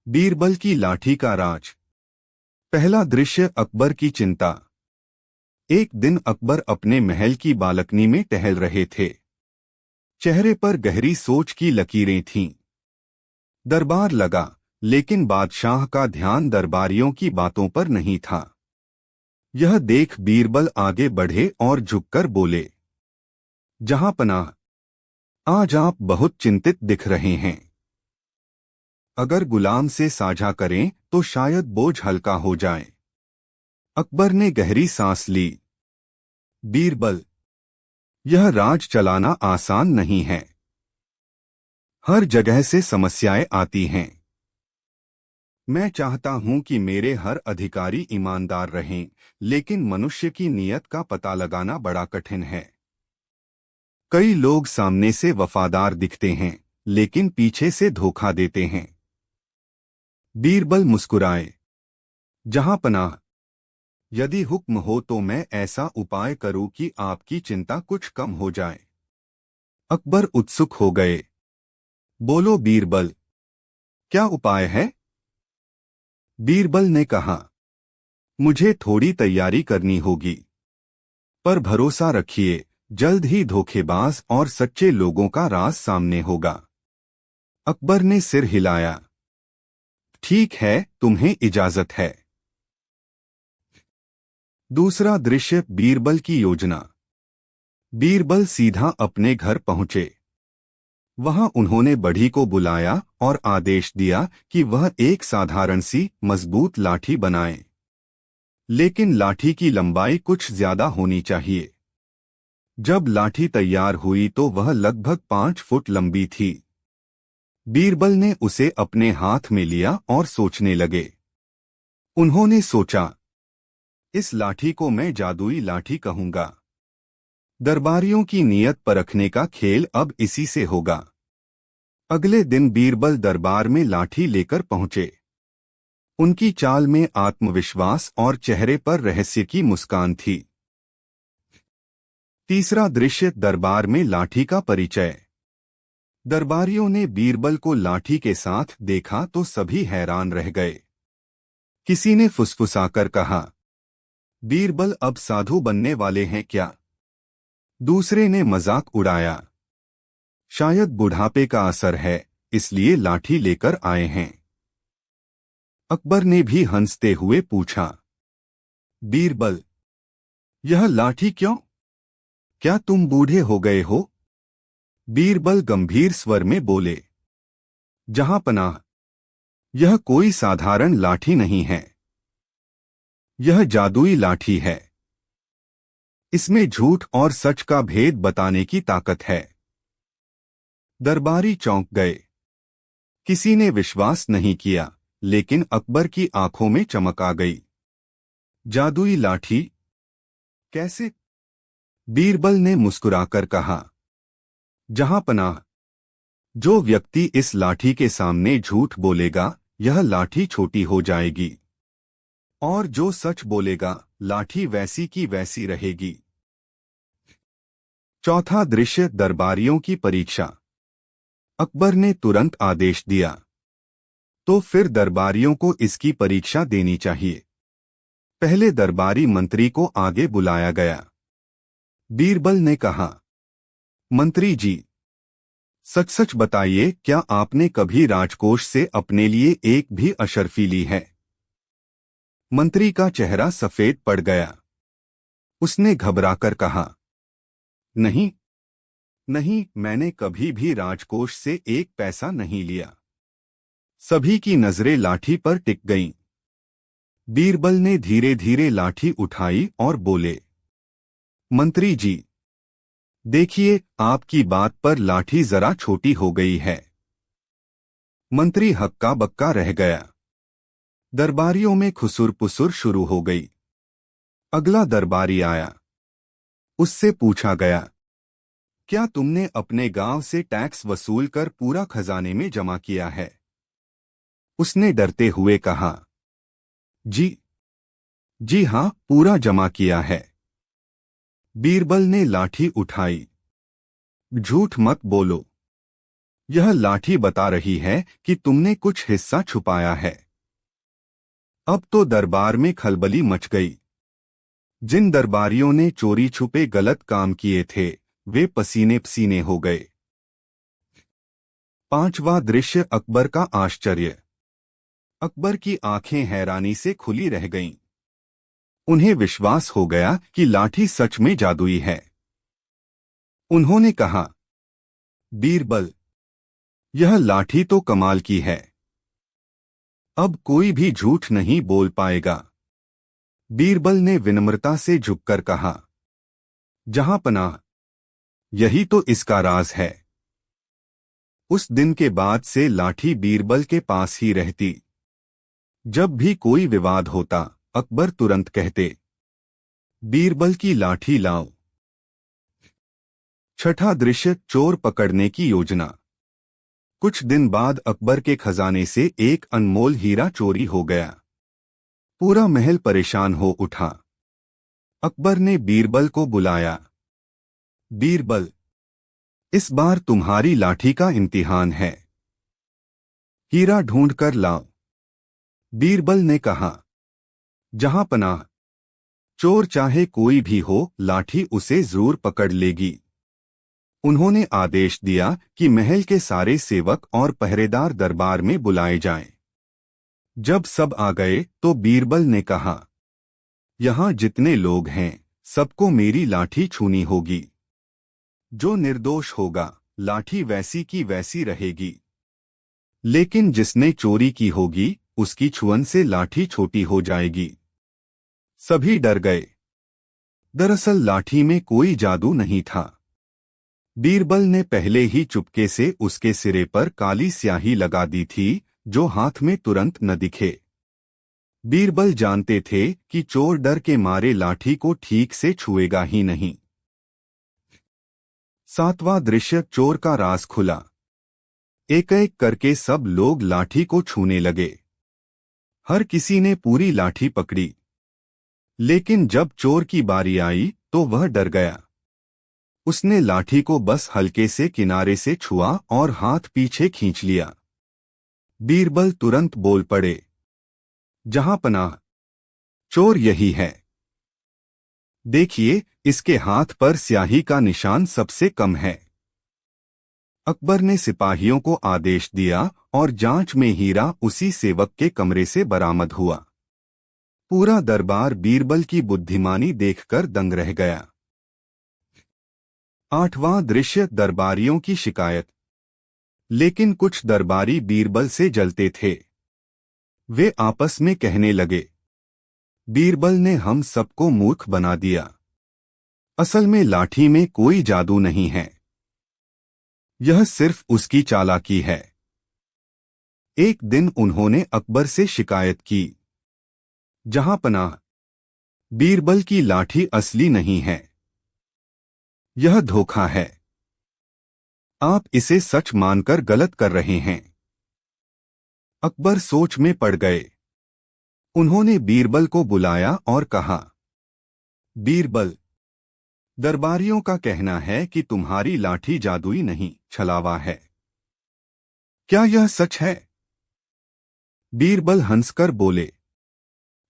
बीरबल की लाठी का राज। पहला दृश्य, अकबर की चिंता। एक दिन अकबर अपने महल की बालकनी में टहल रहे थे। चेहरे पर गहरी सोच की लकीरें थीं। दरबार लगा, लेकिन बादशाह का ध्यान दरबारियों की बातों पर नहीं था। यह देख बीरबल आगे बढ़े और झुककर बोले, जहां पनाह, आज आप बहुत चिंतित दिख रहे हैं। अगर गुलाम से साझा करें तो शायद बोझ हल्का हो जाए। अकबर ने गहरी सांस ली। बीरबल, यह राज चलाना आसान नहीं है। हर जगह से समस्याएं आती हैं। मैं चाहता हूं कि मेरे हर अधिकारी ईमानदार रहें, लेकिन मनुष्य की नीयत का पता लगाना बड़ा कठिन है। कई लोग सामने से वफादार दिखते हैं, लेकिन पीछे से धोखा देते हैं। बीरबल मुस्कुराए, जहां पनाह, यदि हुक्म हो तो मैं ऐसा उपाय करूं कि आपकी चिंता कुछ कम हो जाए। अकबर उत्सुक हो गए। बोलो बीरबल, क्या उपाय है? बीरबल ने कहा, मुझे थोड़ी तैयारी करनी होगी, पर भरोसा रखिए, जल्द ही धोखेबाज और सच्चे लोगों का राज सामने होगा। अकबर ने सिर हिलाया। ठीक है, तुम्हें इजाजत है। दूसरा दृश्य, बीरबल की योजना। बीरबल सीधा अपने घर पहुंचे। वहां उन्होंने बढ़ी को बुलाया और आदेश दिया कि वह एक साधारण सी मजबूत लाठी बनाए, लेकिन लाठी की लंबाई कुछ ज्यादा होनी चाहिए। जब लाठी तैयार हुई तो वह लगभग 5 फुट लंबी थी। बीरबल ने उसे अपने हाथ में लिया और सोचने लगे। उन्होंने सोचा, इस लाठी को मैं जादुई लाठी कहूंगा। दरबारियों की नीयत परखने का खेल अब इसी से होगा। अगले दिन बीरबल दरबार में लाठी लेकर पहुंचे। उनकी चाल में आत्मविश्वास और चेहरे पर रहस्य की मुस्कान थी। तीसरा दृश्य, दरबार में लाठी का परिचय। दरबारियों ने बीरबल को लाठी के साथ देखा तो सभी हैरान रह गए। किसी ने फुसफुसाकर कहा, बीरबल अब साधु बनने वाले हैं क्या? दूसरे ने मजाक उड़ाया, शायद बुढ़ापे का असर है, इसलिए लाठी लेकर आए हैं। अकबर ने भी हंसते हुए पूछा, बीरबल, यह लाठी क्यों? क्या तुम बूढ़े हो गए हो? बीरबल गंभीर स्वर में बोले, जहां पनाह, यह कोई साधारण लाठी नहीं है। यह जादुई लाठी है। इसमें झूठ और सच का भेद बताने की ताकत है। दरबारी चौंक गए। किसी ने विश्वास नहीं किया, लेकिन अकबर की आंखों में चमक आ गई। जादुई लाठी? कैसे? बीरबल ने मुस्कुराकर कहा, जहां पनाह, जो व्यक्ति इस लाठी के सामने झूठ बोलेगा, यह लाठी छोटी हो जाएगी, और जो सच बोलेगा, लाठी वैसी की वैसी रहेगी। चौथा दृश्य, दरबारियों की परीक्षा। अकबर ने तुरंत आदेश दिया, तो फिर दरबारियों को इसकी परीक्षा देनी चाहिए। पहले दरबारी मंत्री को आगे बुलाया गया। बीरबल ने कहा, मंत्री जी, सच सच बताइए, क्या आपने कभी राजकोष से अपने लिए एक भी अशर्फी ली है? मंत्री का चेहरा सफेद पड़ गया। उसने घबराकर कहा, नहीं, नहीं, मैंने कभी भी राजकोष से एक पैसा नहीं लिया। सभी की नजरें लाठी पर टिक गईं। बीरबल ने धीरे धीरे लाठी उठाई और बोले, मंत्री जी, देखिए, आपकी बात पर लाठी जरा छोटी हो गई है। मंत्री हक्का बक्का रह गया। दरबारियों में खुसुर पुसुर शुरू हो गई। अगला दरबारी आया। उससे पूछा गया, क्या तुमने अपने गांव से टैक्स वसूल कर पूरा खजाने में जमा किया है? उसने डरते हुए कहा, जी, जी हां, पूरा जमा किया है। बीरबल ने लाठी उठाई। झूठ मत बोलो। यह लाठी बता रही है कि तुमने कुछ हिस्सा छुपाया है। अब तो दरबार में खलबली मच गई। जिन दरबारियों ने चोरी छुपे गलत काम किए थे, वे पसीने पसीने हो गए। पांचवा दृश्य अकबर का आश्चर्य। अकबर की आंखें हैरानी से खुली रह गईं। उन्हें विश्वास हो गया कि लाठी सच में जादुई है। उन्होंने कहा, बीरबल, यह लाठी तो कमाल की है। अब कोई भी झूठ नहीं बोल पाएगा। बीरबल ने विनम्रता से झुककर कहा, जहांपनाह, यही तो इसका राज है। उस दिन के बाद से लाठी बीरबल के पास ही रहती। जब भी कोई विवाद होता, अकबर तुरंत कहते, बीरबल की लाठी लाओ। छठा दृश्य चोर पकड़ने की योजना। कुछ दिन बाद अकबर के खजाने से एक अनमोल हीरा चोरी हो गया। पूरा महल परेशान हो उठा। अकबर ने बीरबल को बुलाया। बीरबल, इस बार तुम्हारी लाठी का इम्तिहान है। हीरा ढूंढ कर लाओ। बीरबल ने कहा, जहांपनाह, चोर चाहे कोई भी हो, लाठी उसे जरूर पकड़ लेगी। उन्होंने आदेश दिया कि महल के सारे सेवक और पहरेदार दरबार में बुलाए जाएं। जब सब आ गए तो बीरबल ने कहा, यहां जितने लोग हैं, सबको मेरी लाठी छूनी होगी। जो निर्दोष होगा, लाठी वैसी की वैसी रहेगी। लेकिन जिसने चोरी की होगी, उसकी छुअन से लाठी छोटी हो जाएगी। सभी डर गए। दरअसल लाठी में कोई जादू नहीं था। बीरबल ने पहले ही चुपके से उसके सिरे पर काली स्याही लगा दी थी, जो हाथ में तुरंत न दिखे। बीरबल जानते थे कि चोर डर के मारे लाठी को ठीक से छुएगा ही नहीं। सातवां दृश्य चोर का राज खुला। एक एक करके सब लोग लाठी को छूने लगे। हर किसी ने पूरी लाठी पकड़ी। लेकिन जब चोर की बारी आई तो वह डर गया। उसने लाठी को बस हल्के से किनारे से छुआ और हाथ पीछे खींच लिया। बीरबल तुरंत बोल पड़े, जहांपनाह, चोर यही है। देखिए, इसके हाथ पर स्याही का निशान सबसे कम है। अकबर ने सिपाहियों को आदेश दिया और जांच में हीरा उसी सेवक के कमरे से बरामद हुआ। पूरा दरबार बीरबल की बुद्धिमानी देखकर दंग रह गया। आठवां दृश्य दरबारियों की शिकायत। लेकिन कुछ दरबारी बीरबल से जलते थे। वे आपस में कहने लगे, बीरबल ने हम सबको मूर्ख बना दिया। असल में लाठी में कोई जादू नहीं है। यह सिर्फ उसकी चालाकी है। एक दिन उन्होंने अकबर से शिकायत की, जहांपनाह, बीरबल की लाठी असली नहीं है। यह धोखा है। आप इसे सच मानकर गलत कर रहे हैं। अकबर सोच में पड़ गए। उन्होंने बीरबल को बुलाया और कहा, बीरबल, दरबारियों का कहना है कि तुम्हारी लाठी जादुई नहीं, छलावा है। क्या यह सच है? बीरबल हंसकर बोले,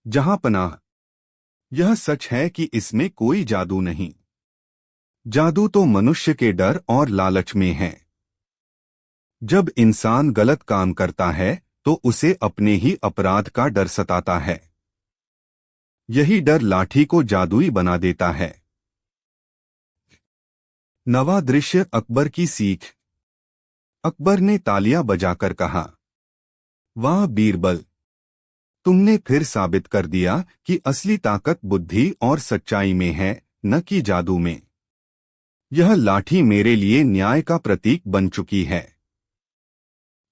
जहांपनाह, यह सच है कि इसमें कोई जादू नहीं। जादू तो मनुष्य के डर और लालच में है। जब इंसान गलत काम करता है तो उसे अपने ही अपराध का डर सताता है। यही डर लाठी को जादुई बना देता है। नवा दृश्य अकबर की सीख। अकबर ने तालियां बजाकर कहा, वाह बीरबल, तुमने फिर साबित कर दिया कि असली ताकत बुद्धि और सच्चाई में है, न कि जादू में। यह लाठी मेरे लिए न्याय का प्रतीक बन चुकी है।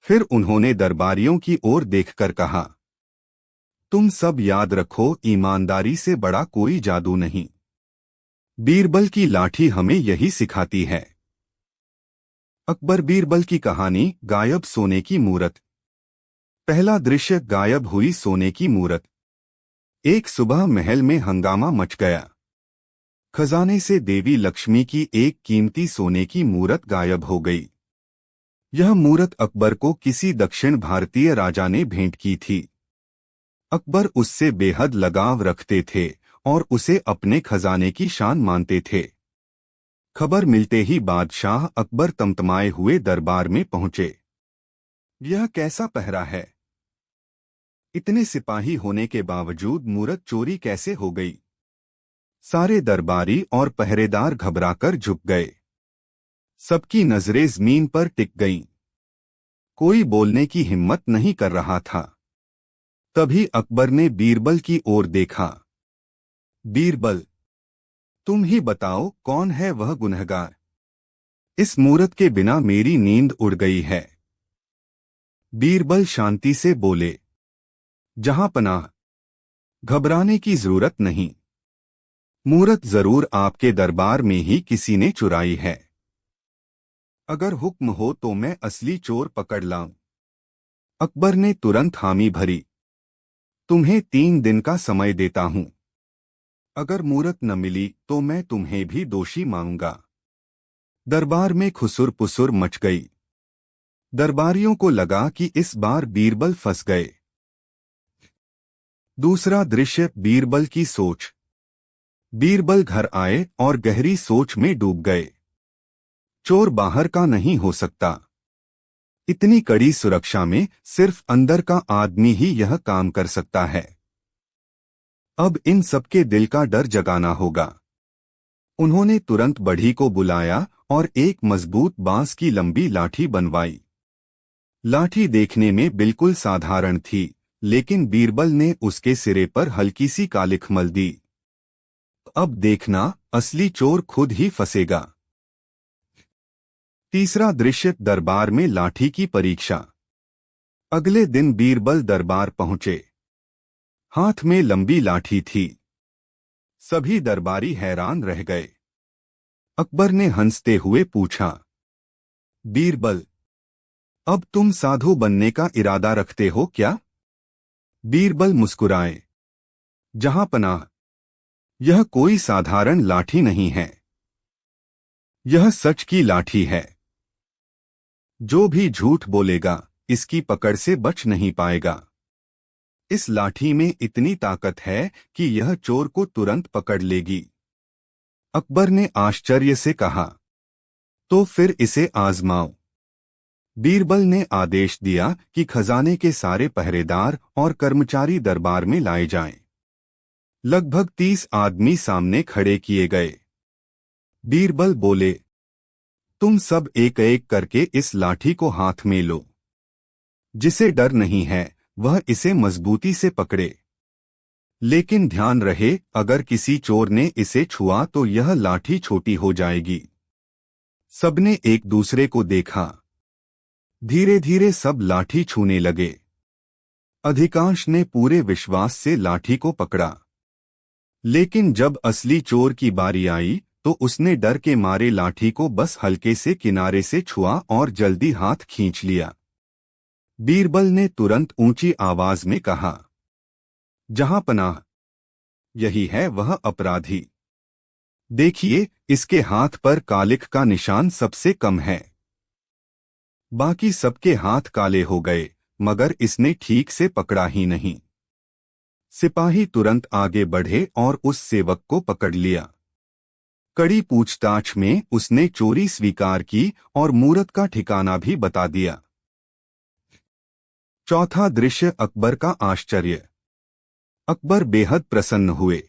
फिर उन्होंने दरबारियों की ओर देखकर कहा, तुम सब याद रखो, ईमानदारी से बड़ा कोई जादू नहीं। बीरबल की लाठी हमें यही सिखाती है। अकबर बीरबल की कहानी। गायब सोने की मूरत। पहला दृश्य गायब हुई सोने की मूरत। एक सुबह महल में हंगामा मच गया। खजाने से देवी लक्ष्मी की एक कीमती सोने की मूरत गायब हो गई। यह मूरत अकबर को किसी दक्षिण भारतीय राजा ने भेंट की थी। अकबर उससे बेहद लगाव रखते थे और उसे अपने खजाने की शान मानते थे। खबर मिलते ही बादशाह अकबर तमतमाए हुए दरबार में पहुंचे। यह कैसा पहरा है? इतने सिपाही होने के बावजूद मूरत चोरी कैसे हो गई? सारे दरबारी और पहरेदार घबराकर झुक गए। सबकी नजरें जमीन पर टिक गईं। कोई बोलने की हिम्मत नहीं कर रहा था। तभी अकबर ने बीरबल की ओर देखा। बीरबल, तुम ही बताओ कौन है वह गुनहगार? इस मूरत के बिना मेरी नींद उड़ गई है। बीरबल शांति से बोले, जहां पनाह, घबराने की जरूरत नहीं। मूरत जरूर आपके दरबार में ही किसी ने चुराई है। अगर हुक्म हो तो मैं असली चोर पकड़ लाऊं। अकबर ने तुरंत हामी भरी। तुम्हें 3 दिन का समय देता हूं। अगर मूरत न मिली तो मैं तुम्हें भी दोषी मानूंगा। दरबार में खुसुर पुसुर मच गई। दरबारियों को लगा कि इस बार बीरबल फंस गए। दूसरा दृश्य, बीरबल की सोच। बीरबल घर आए और गहरी सोच में डूब गए। चोर बाहर का नहीं हो सकता। इतनी कड़ी सुरक्षा में सिर्फ अंदर का आदमी ही यह काम कर सकता है। अब इन सबके दिल का डर जगाना होगा। उन्होंने तुरंत बढ़ई को बुलाया और एक मजबूत बांस की लंबी लाठी बनवाई। लाठी देखने में बिल्कुल साधारण थी, लेकिन बीरबल ने उसके सिरे पर हल्की सी कालिख मल दी। अब देखना, असली चोर खुद ही फंसेगा। तीसरा दृश्य, दरबार में लाठी की परीक्षा। अगले दिन बीरबल दरबार पहुंचे। हाथ में लंबी लाठी थी। सभी दरबारी हैरान रह गए। अकबर ने हंसते हुए पूछा, बीरबल, अब तुम साधु बनने का इरादा रखते हो क्या? बीरबल मुस्कुराए, जहां पनाह, यह कोई साधारण लाठी नहीं है। यह सच की लाठी है। जो भी झूठ बोलेगा इसकी पकड़ से बच नहीं पाएगा। इस लाठी में इतनी ताकत है कि यह चोर को तुरंत पकड़ लेगी। अकबर ने आश्चर्य से कहा, तो फिर इसे आजमाओ। बीरबल ने आदेश दिया कि खजाने के सारे पहरेदार और कर्मचारी दरबार में लाए जाएं। लगभग 30 आदमी सामने खड़े किए गए। बीरबल बोले, तुम सब एक एक करके इस लाठी को हाथ में लो। जिसे डर नहीं है वह इसे मजबूती से पकड़े। लेकिन ध्यान रहे, अगर किसी चोर ने इसे छुआ तो यह लाठी छोटी हो जाएगी। सबने एक दूसरे को देखा। धीरे धीरे सब लाठी छूने लगे। अधिकांश ने पूरे विश्वास से लाठी को पकड़ा। लेकिन जब असली चोर की बारी आई तो उसने डर के मारे लाठी को बस हल्के से किनारे से छुआ और जल्दी हाथ खींच लिया। बीरबल ने तुरंत ऊंची आवाज में कहा, जहां पनाह, यही है वह अपराधी। देखिए, इसके हाथ पर कालिख का निशान सबसे कम है। बाकी सबके हाथ काले हो गए, मगर इसने ठीक से पकड़ा ही नहीं। सिपाही तुरंत आगे बढ़े और उस सेवक को पकड़ लिया। कड़ी पूछताछ में उसने चोरी स्वीकार की और मूरत का ठिकाना भी बता दिया। चौथा दृश्य, अकबर का आश्चर्य। अकबर बेहद प्रसन्न हुए।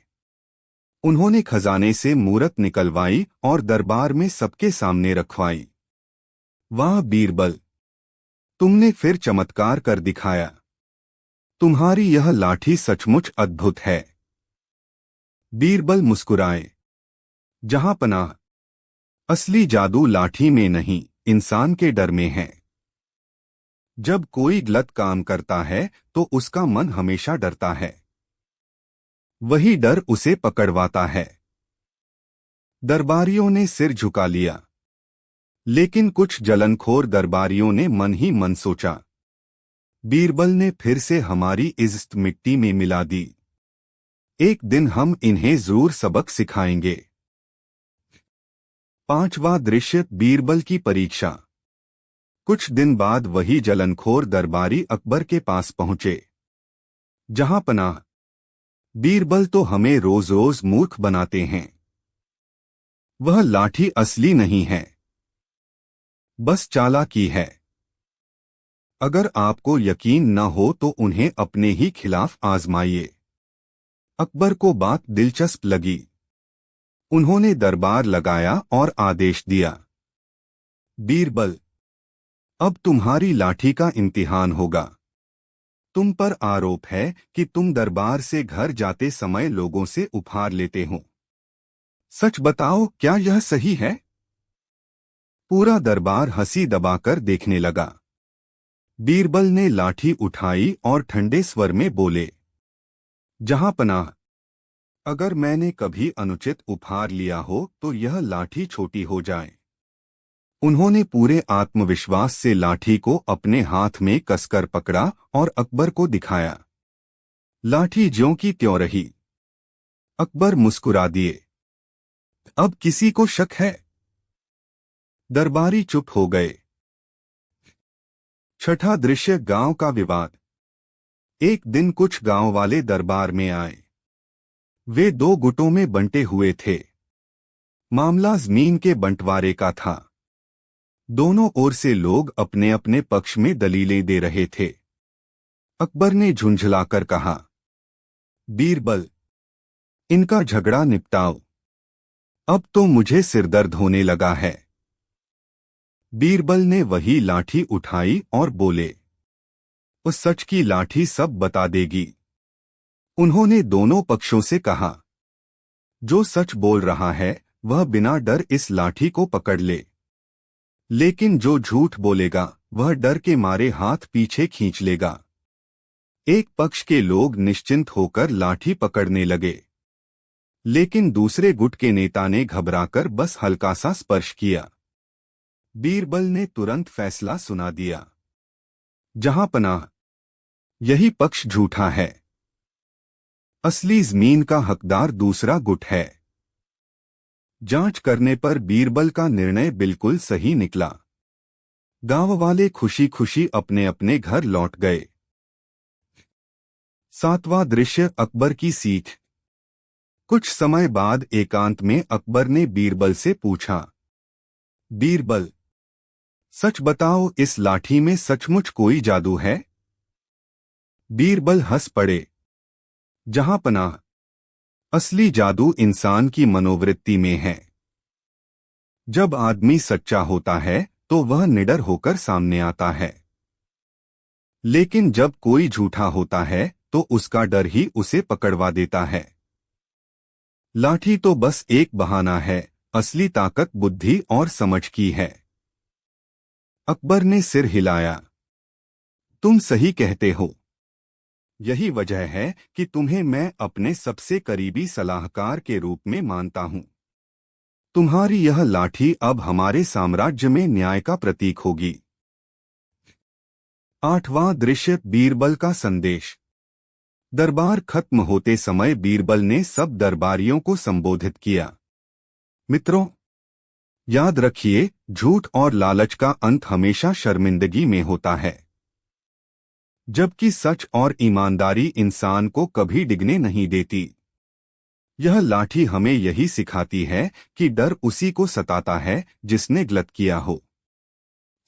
उन्होंने खजाने से मूरत निकलवाई और दरबार में सबके सामने रखवाई। वाह बीरबल, तुमने फिर चमत्कार कर दिखाया। तुम्हारी यह लाठी सचमुच अद्भुत है। बीरबल मुस्कुराए, जहां पनाह, असली जादू लाठी में नहीं, इंसान के डर में है। जब कोई गलत काम करता है तो उसका मन हमेशा डरता है। वही डर उसे पकड़वाता है। दरबारियों ने सिर झुका लिया। लेकिन कुछ जलनखोर दरबारियों ने मन ही मन सोचा, बीरबल ने फिर से हमारी इज्जत मिट्टी में मिला दी। एक दिन हम इन्हें जरूर सबक सिखाएंगे। पांचवा दृश्य, बीरबल की परीक्षा। कुछ दिन बाद वही जलनखोर दरबारी अकबर के पास पहुंचे। जहां पनाह, बीरबल तो हमें रोज रोज मूर्ख बनाते हैं। वह लाठी असली नहीं है, बस चालाकी है। अगर आपको यकीन न हो तो उन्हें अपने ही खिलाफ आजमाइए। अकबर को बात दिलचस्प लगी। उन्होंने दरबार लगाया और आदेश दिया, बीरबल, अब तुम्हारी लाठी का इम्तिहान होगा। तुम पर आरोप है कि तुम दरबार से घर जाते समय लोगों से उपहार लेते हो। सच बताओ, क्या यह सही है? पूरा दरबार हंसी दबाकर देखने लगा। बीरबल ने लाठी उठाई और ठंडे स्वर में बोले, जहां पनाह, अगर मैंने कभी अनुचित उपहार लिया हो तो यह लाठी छोटी हो जाए। उन्होंने पूरे आत्मविश्वास से लाठी को अपने हाथ में कसकर पकड़ा और अकबर को दिखाया। लाठी ज्यों की त्यों रही। अकबर मुस्कुरा दिए। अब किसी को शक है? दरबारी चुप हो गए। छठा दृश्य, गांव का विवाद। एक दिन कुछ गांव वाले दरबार में आए। वे दो गुटों में बंटे हुए थे। मामला जमीन के बंटवारे का था। दोनों ओर से लोग अपने अपने पक्ष में दलीलें दे रहे थे। अकबर ने झुंझलाकर कहा, बीरबल, इनका झगड़ा निपटाओ। अब तो मुझे सिरदर्द होने लगा है। बीरबल ने वही लाठी उठाई और बोले, उस सच की लाठी सब बता देगी। उन्होंने दोनों पक्षों से कहा, जो सच बोल रहा है वह बिना डर इस लाठी को पकड़ ले, लेकिन जो झूठ बोलेगा वह डर के मारे हाथ पीछे खींच लेगा। एक पक्ष के लोग निश्चिंत होकर लाठी पकड़ने लगे, लेकिन दूसरे गुट के नेता ने घबराकर बस हल्का सा स्पर्श किया। बीरबल ने तुरंत फैसला सुना दिया, जहां पनाह, यही पक्ष झूठा है। असली जमीन का हकदार दूसरा गुट है। जांच करने पर बीरबल का निर्णय बिल्कुल सही निकला। गांव वाले खुशी खुशी अपने अपने घर लौट गए। सातवां दृश्य, अकबर की सीख। कुछ समय बाद एकांत में अकबर ने बीरबल से पूछा, बीरबल, सच बताओ, इस लाठी में सचमुच कोई जादू है? बीरबल हंस पड़े, जहां पनाह, असली जादू इंसान की मनोवृत्ति में है। जब आदमी सच्चा होता है तो वह निडर होकर सामने आता है, लेकिन जब कोई झूठा होता है तो उसका डर ही उसे पकड़वा देता है। लाठी तो बस एक बहाना है, असली ताकत बुद्धि और समझ की है। अकबर ने सिर हिलाया, तुम सही कहते हो। यही वजह है कि तुम्हें मैं अपने सबसे करीबी सलाहकार के रूप में मानता हूं। तुम्हारी यह लाठी अब हमारे साम्राज्य में न्याय का प्रतीक होगी। आठवां दृश्य, बीरबल का संदेश। दरबार खत्म होते समय बीरबल ने सब दरबारियों को संबोधित किया, मित्रों, याद रखिए, झूठ और लालच का अंत हमेशा शर्मिंदगी में होता है, जबकि सच और ईमानदारी इंसान को कभी डिगने नहीं देती। यह लाठी हमें यही सिखाती है कि डर उसी को सताता है जिसने गलत किया हो।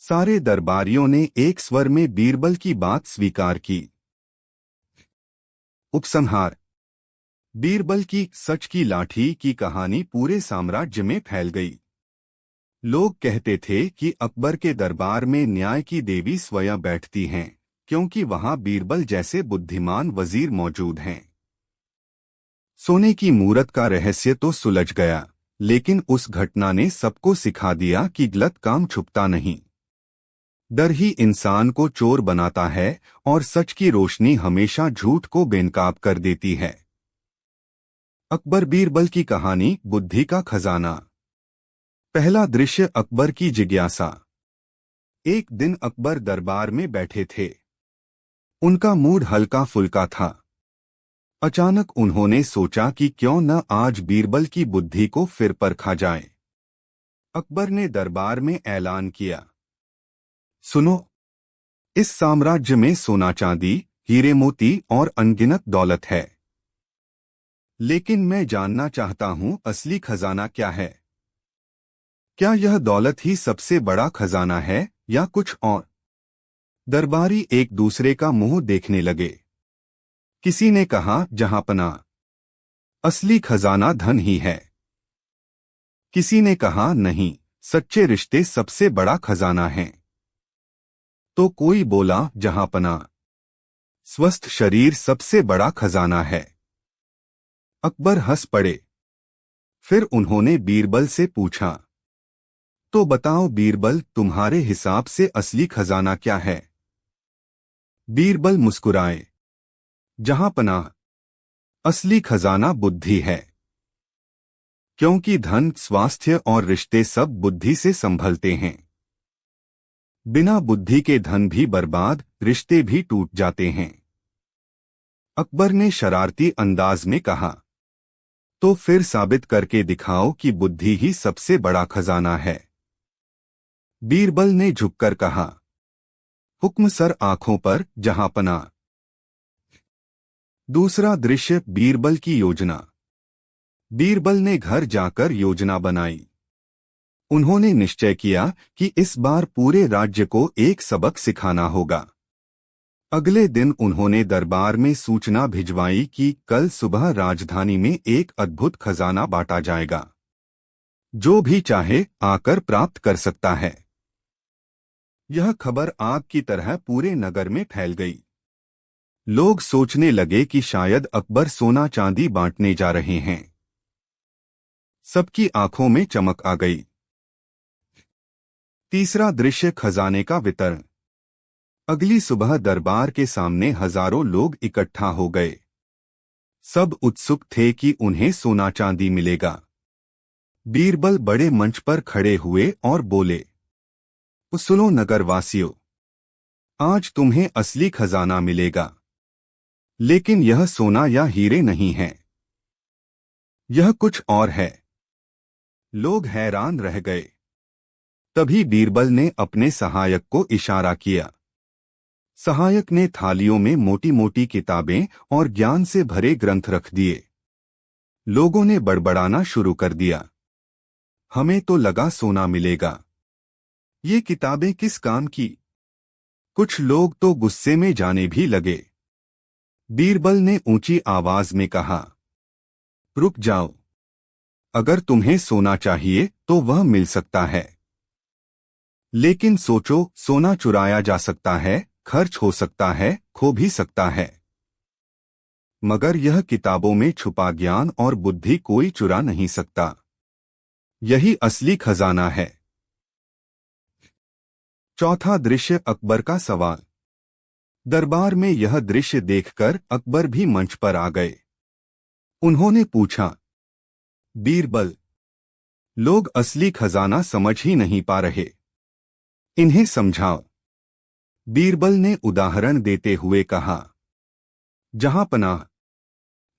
सारे दरबारियों ने एक स्वर में बीरबल की बात स्वीकार की। उपसंहार। बीरबल की सच की लाठी की कहानी पूरे साम्राज्य में फैल गई। लोग कहते थे कि अकबर के दरबार में न्याय की देवी स्वयं बैठती हैं, क्योंकि वहां बीरबल जैसे बुद्धिमान वजीर मौजूद हैं। सोने की मूरत का रहस्य तो सुलझ गया, लेकिन उस घटना ने सबको सिखा दिया कि गलत काम छुपता नहीं। डर ही इंसान को चोर बनाता है और सच की रोशनी हमेशा झूठ को बेनकाब कर देती है। अकबर बीरबल की कहानी, बुद्धि का खजाना। पहला दृश्य, अकबर की जिज्ञासा। एक दिन अकबर दरबार में बैठे थे। उनका मूड हल्का फुल्का था। अचानक उन्होंने सोचा कि क्यों न आज बीरबल की बुद्धि को फिर परखा जाए। अकबर ने दरबार में ऐलान किया, सुनो, इस साम्राज्य में सोना चांदी, हीरे मोती और अनगिनत दौलत है। लेकिन मैं जानना चाहता हूं असली खजाना क्या है। क्या यह दौलत ही सबसे बड़ा खजाना है या कुछ और? दरबारी एक दूसरे का मुंह देखने लगे। किसी ने कहा, जहांपना, असली खजाना धन ही है। किसी ने कहा, नहीं, सच्चे रिश्ते सबसे बड़ा खजाना हैं। तो कोई बोला, जहांपना, स्वस्थ शरीर सबसे बड़ा खजाना है। अकबर हंस पड़े। फिर उन्होंने बीरबल से पूछा, तो बताओ बीरबल, तुम्हारे हिसाब से असली खजाना क्या है? बीरबल मुस्कुराए, जहांपनाह, असली खजाना बुद्धि है। क्योंकि धन, स्वास्थ्य और रिश्ते सब बुद्धि से संभलते हैं। बिना बुद्धि के धन भी बर्बाद, रिश्ते भी टूट जाते हैं। अकबर ने शरारती अंदाज में कहा, तो फिर साबित करके दिखाओ कि बुद्धि ही सबसे बड़ा खजाना है। बीरबल ने झुककर कहा, हुक्म सर, आंखों पर, जहांपनाह। दूसरा दृश्य, बीरबल की योजना। बीरबल ने घर जाकर योजना बनाई। उन्होंने निश्चय किया कि इस बार पूरे राज्य को एक सबक सिखाना होगा। अगले दिन उन्होंने दरबार में सूचना भिजवाई कि कल सुबह राजधानी में एक अद्भुत खजाना बांटा जाएगा। जो भी चाहे आकर प्राप्त कर सकता है। यह खबर आग की तरह पूरे नगर में फैल गई। लोग सोचने लगे कि शायद अकबर सोना चांदी बांटने जा रहे हैं। सबकी आंखों में चमक आ गई। तीसरा दृश्य, खजाने का वितरण। अगली सुबह दरबार के सामने हजारों लोग इकट्ठा हो गए। सब उत्सुक थे कि उन्हें सोना चांदी मिलेगा। बीरबल बड़े मंच पर खड़े हुए और बोले, सुनो नगरवासियों, आज तुम्हें असली खजाना मिलेगा। लेकिन यह सोना या हीरे नहीं है। यह कुछ और है। लोग हैरान रह गए। तभी बीरबल ने अपने सहायक को इशारा किया। सहायक ने थालियों में मोटी मोटी किताबें और ज्ञान से भरे ग्रंथ रख दिए। लोगों ने बड़बड़ाना शुरू कर दिया, हमें तो लगा सोना मिलेगा। ये किताबें किस काम की? कुछ लोग तो गुस्से में जाने भी लगे। बीरबल ने ऊंची आवाज में कहा, रुक जाओ। अगर तुम्हें सोना चाहिए तो वह मिल सकता है। लेकिन सोचो, सोना चुराया जा सकता है, खर्च हो सकता है, खो भी सकता है। मगर यह किताबों में छुपा ज्ञान और बुद्धि कोई चुरा नहीं सकता। यही असली खजाना है। चौथा दृश्य, अकबर का सवाल। दरबार में यह दृश्य देखकर अकबर भी मंच पर आ गए। उन्होंने पूछा, बीरबल, लोग असली खजाना समझ ही नहीं पा रहे। इन्हें समझाओ। बीरबल ने उदाहरण देते हुए कहा, जहांपनाह,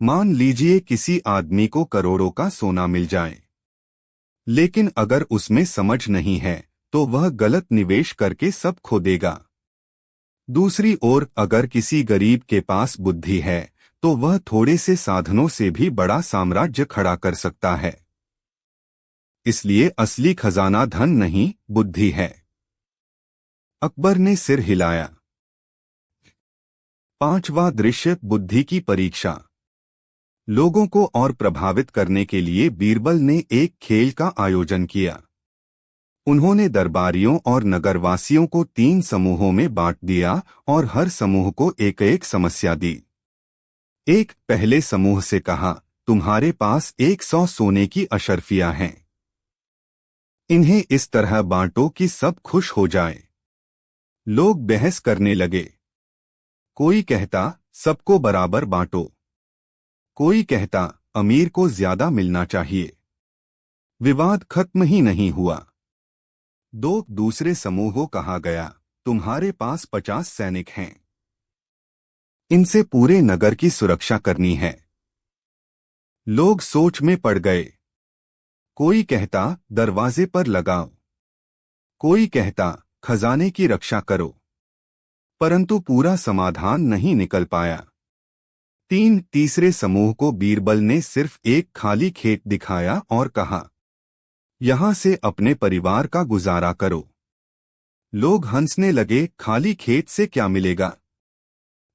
मान लीजिए किसी आदमी को करोड़ों का सोना मिल जाए। लेकिन अगर उसमें समझ नहीं है तो वह गलत निवेश करके सब खो देगा। दूसरी ओर अगर किसी गरीब के पास बुद्धि है तो वह थोड़े से साधनों से भी बड़ा साम्राज्य खड़ा कर सकता है। इसलिए असली खजाना धन नहीं, बुद्धि है। अकबर ने सिर हिलाया। पांचवा दृश्य, बुद्धि की परीक्षा। लोगों को और प्रभावित करने के लिए बीरबल ने एक खेल का आयोजन किया। उन्होंने दरबारियों और नगरवासियों को 3 समूहों में बांट दिया और हर समूह को एक एक समस्या दी। एक पहले समूह से कहा, तुम्हारे पास 100 सोने की अशर्फियां हैं। इन्हें इस तरह बांटो कि सब खुश हो जाएं। लोग बहस करने लगे। कोई कहता, सबको बराबर बांटो। कोई कहता, अमीर को ज्यादा मिलना चाहिए। विवाद खत्म ही नहीं हुआ। दूसरे समूह को कहा गया, तुम्हारे पास 50 सैनिक हैं। इनसे पूरे नगर की सुरक्षा करनी है। लोग सोच में पड़ गए। कोई कहता, दरवाजे पर लगाओ। कोई कहता, खजाने की रक्षा करो। परंतु पूरा समाधान नहीं निकल पाया। तीसरे समूह को बीरबल ने सिर्फ एक खाली खेत दिखाया और कहा, यहां से अपने परिवार का गुजारा करो। लोग हंसने लगे, खाली खेत से क्या मिलेगा?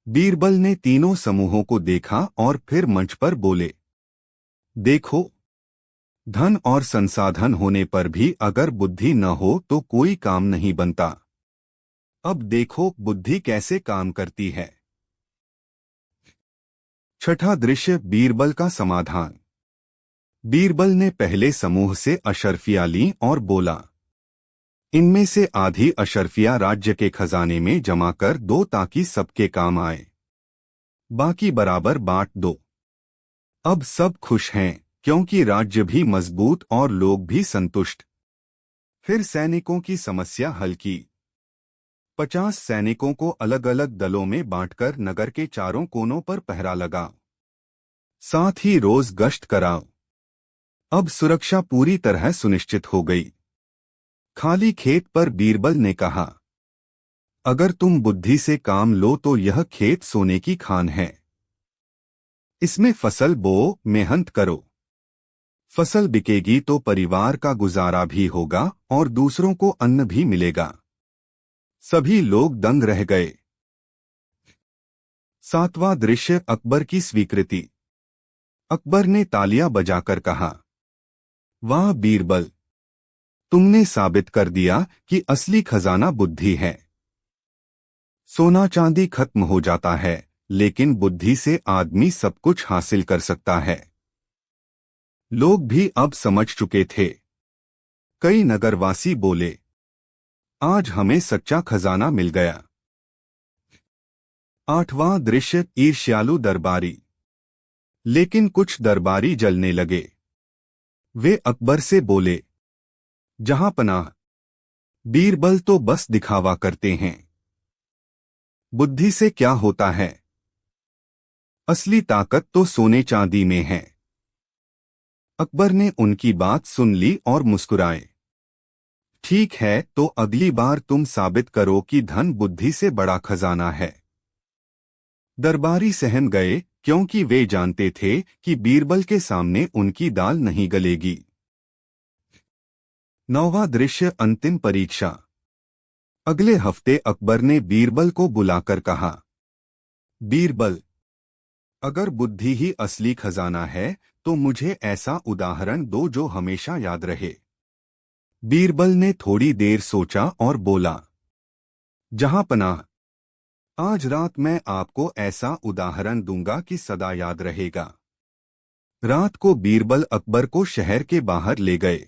बीरबल ने तीनों समूहों को देखा और फिर मंच पर बोले, देखो, धन और संसाधन होने पर भी अगर बुद्धि न हो तो कोई काम नहीं बनता। अब देखो बुद्धि कैसे काम करती है। छठा दृश्य, बीरबल का समाधान। बीरबल ने पहले समूह से अशर्फियां लीं और बोला, इनमें से आधी अशर्फियां राज्य के खजाने में जमा कर दो ताकि सबके काम आए। बाकी बराबर बांट दो। अब सब खुश हैं क्योंकि राज्य भी मजबूत और लोग भी संतुष्ट। फिर सैनिकों की समस्या हल की। 50 सैनिकों को अलग अलग दलों में बांटकर नगर के चारों कोनों पर पहरा लगाओ। साथ ही रोज गश्त कराओ। अब सुरक्षा पूरी तरह सुनिश्चित हो गई। खाली खेत पर बीरबल ने कहा, अगर तुम बुद्धि से काम लो तो यह खेत सोने की खान है। इसमें फसल बो, मेहनत करो। फसल बिकेगी तो परिवार का गुजारा भी होगा और दूसरों को अन्न भी मिलेगा। सभी लोग दंग रह गए। सातवां दृश्य, अकबर की स्वीकृति। अकबर ने तालियां बजाकर कहा, वाह बीरबल, तुमने साबित कर दिया कि असली खजाना बुद्धि है। सोना चांदी खत्म हो जाता है, लेकिन बुद्धि से आदमी सब कुछ हासिल कर सकता है। लोग भी अब समझ चुके थे। कई नगरवासी बोले, आज हमें सच्चा खजाना मिल गया। आठवां दृश्य, ईर्ष्यालु दरबारी। लेकिन कुछ दरबारी जलने लगे। वे अकबर से बोले, जहांपनाह, बीरबल तो बस दिखावा करते हैं। बुद्धि से क्या होता है? असली ताकत तो सोने चांदी में है। अकबर ने उनकी बात सुन ली और मुस्कुराए। ठीक है, तो अगली बार तुम साबित करो कि धन बुद्धि से बड़ा खजाना है। दरबारी सहम गए क्योंकि वे जानते थे कि बीरबल के सामने उनकी दाल नहीं गलेगी। नौवां दृश्य, अंतिम परीक्षा। अगले हफ्ते अकबर ने बीरबल को बुलाकर कहा, बीरबल, अगर बुद्धि ही असली खजाना है तो मुझे ऐसा उदाहरण दो जो हमेशा याद रहे। बीरबल ने थोड़ी देर सोचा और बोला, जहांपनाह, आज रात मैं आपको ऐसा उदाहरण दूंगा कि सदा याद रहेगा। रात को बीरबल अकबर को शहर के बाहर ले गए।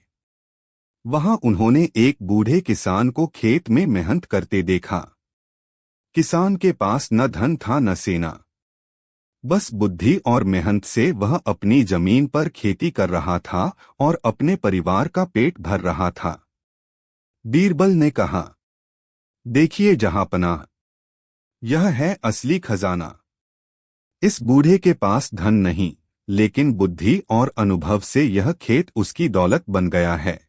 वहां उन्होंने एक बूढ़े किसान को खेत में मेहनत करते देखा। किसान के पास न धन था न सेना। बस बुद्धि और मेहनत से वह अपनी जमीन पर खेती कर रहा था और अपने परिवार का पेट भर रहा था। बीरबल ने कहा, देखिए जहांपनाह, यह है असली खजाना। इस बूढ़े के पास धन नहीं, लेकिन बुद्धि और अनुभव से यह खेत उसकी दौलत बन गया है।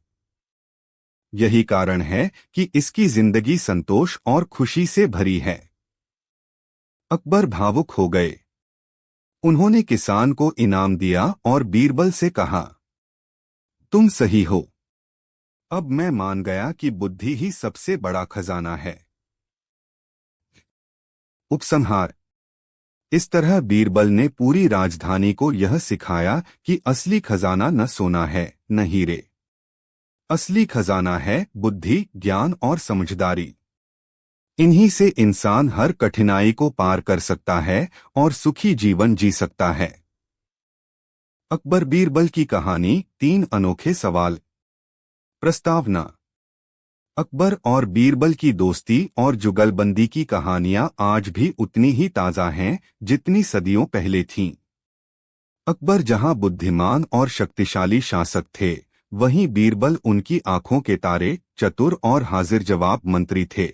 यही कारण है कि इसकी जिंदगी संतोष और खुशी से भरी है। अकबर भावुक हो गए। उन्होंने किसान को इनाम दिया और बीरबल से कहा, तुम सही हो। अब मैं मान गया कि बुद्धि ही सबसे बड़ा खजाना है। उपसंहार। इस तरह बीरबल ने पूरी राजधानी को यह सिखाया कि असली खजाना न सोना है न हीरे। असली खजाना है बुद्धि, ज्ञान और समझदारी। इन्हीं से इंसान हर कठिनाई को पार कर सकता है और सुखी जीवन जी सकता है। अकबर बीरबल की कहानी, 3 अनोखे सवाल। प्रस्तावना। अकबर और बीरबल की दोस्ती और जुगलबंदी की कहानियां आज भी उतनी ही ताज़ा हैं जितनी सदियों पहले थीं। अकबर जहां बुद्धिमान और शक्तिशाली शासक थे, वहीं बीरबल उनकी आंखों के तारे, चतुर और हाजिर जवाब मंत्री थे।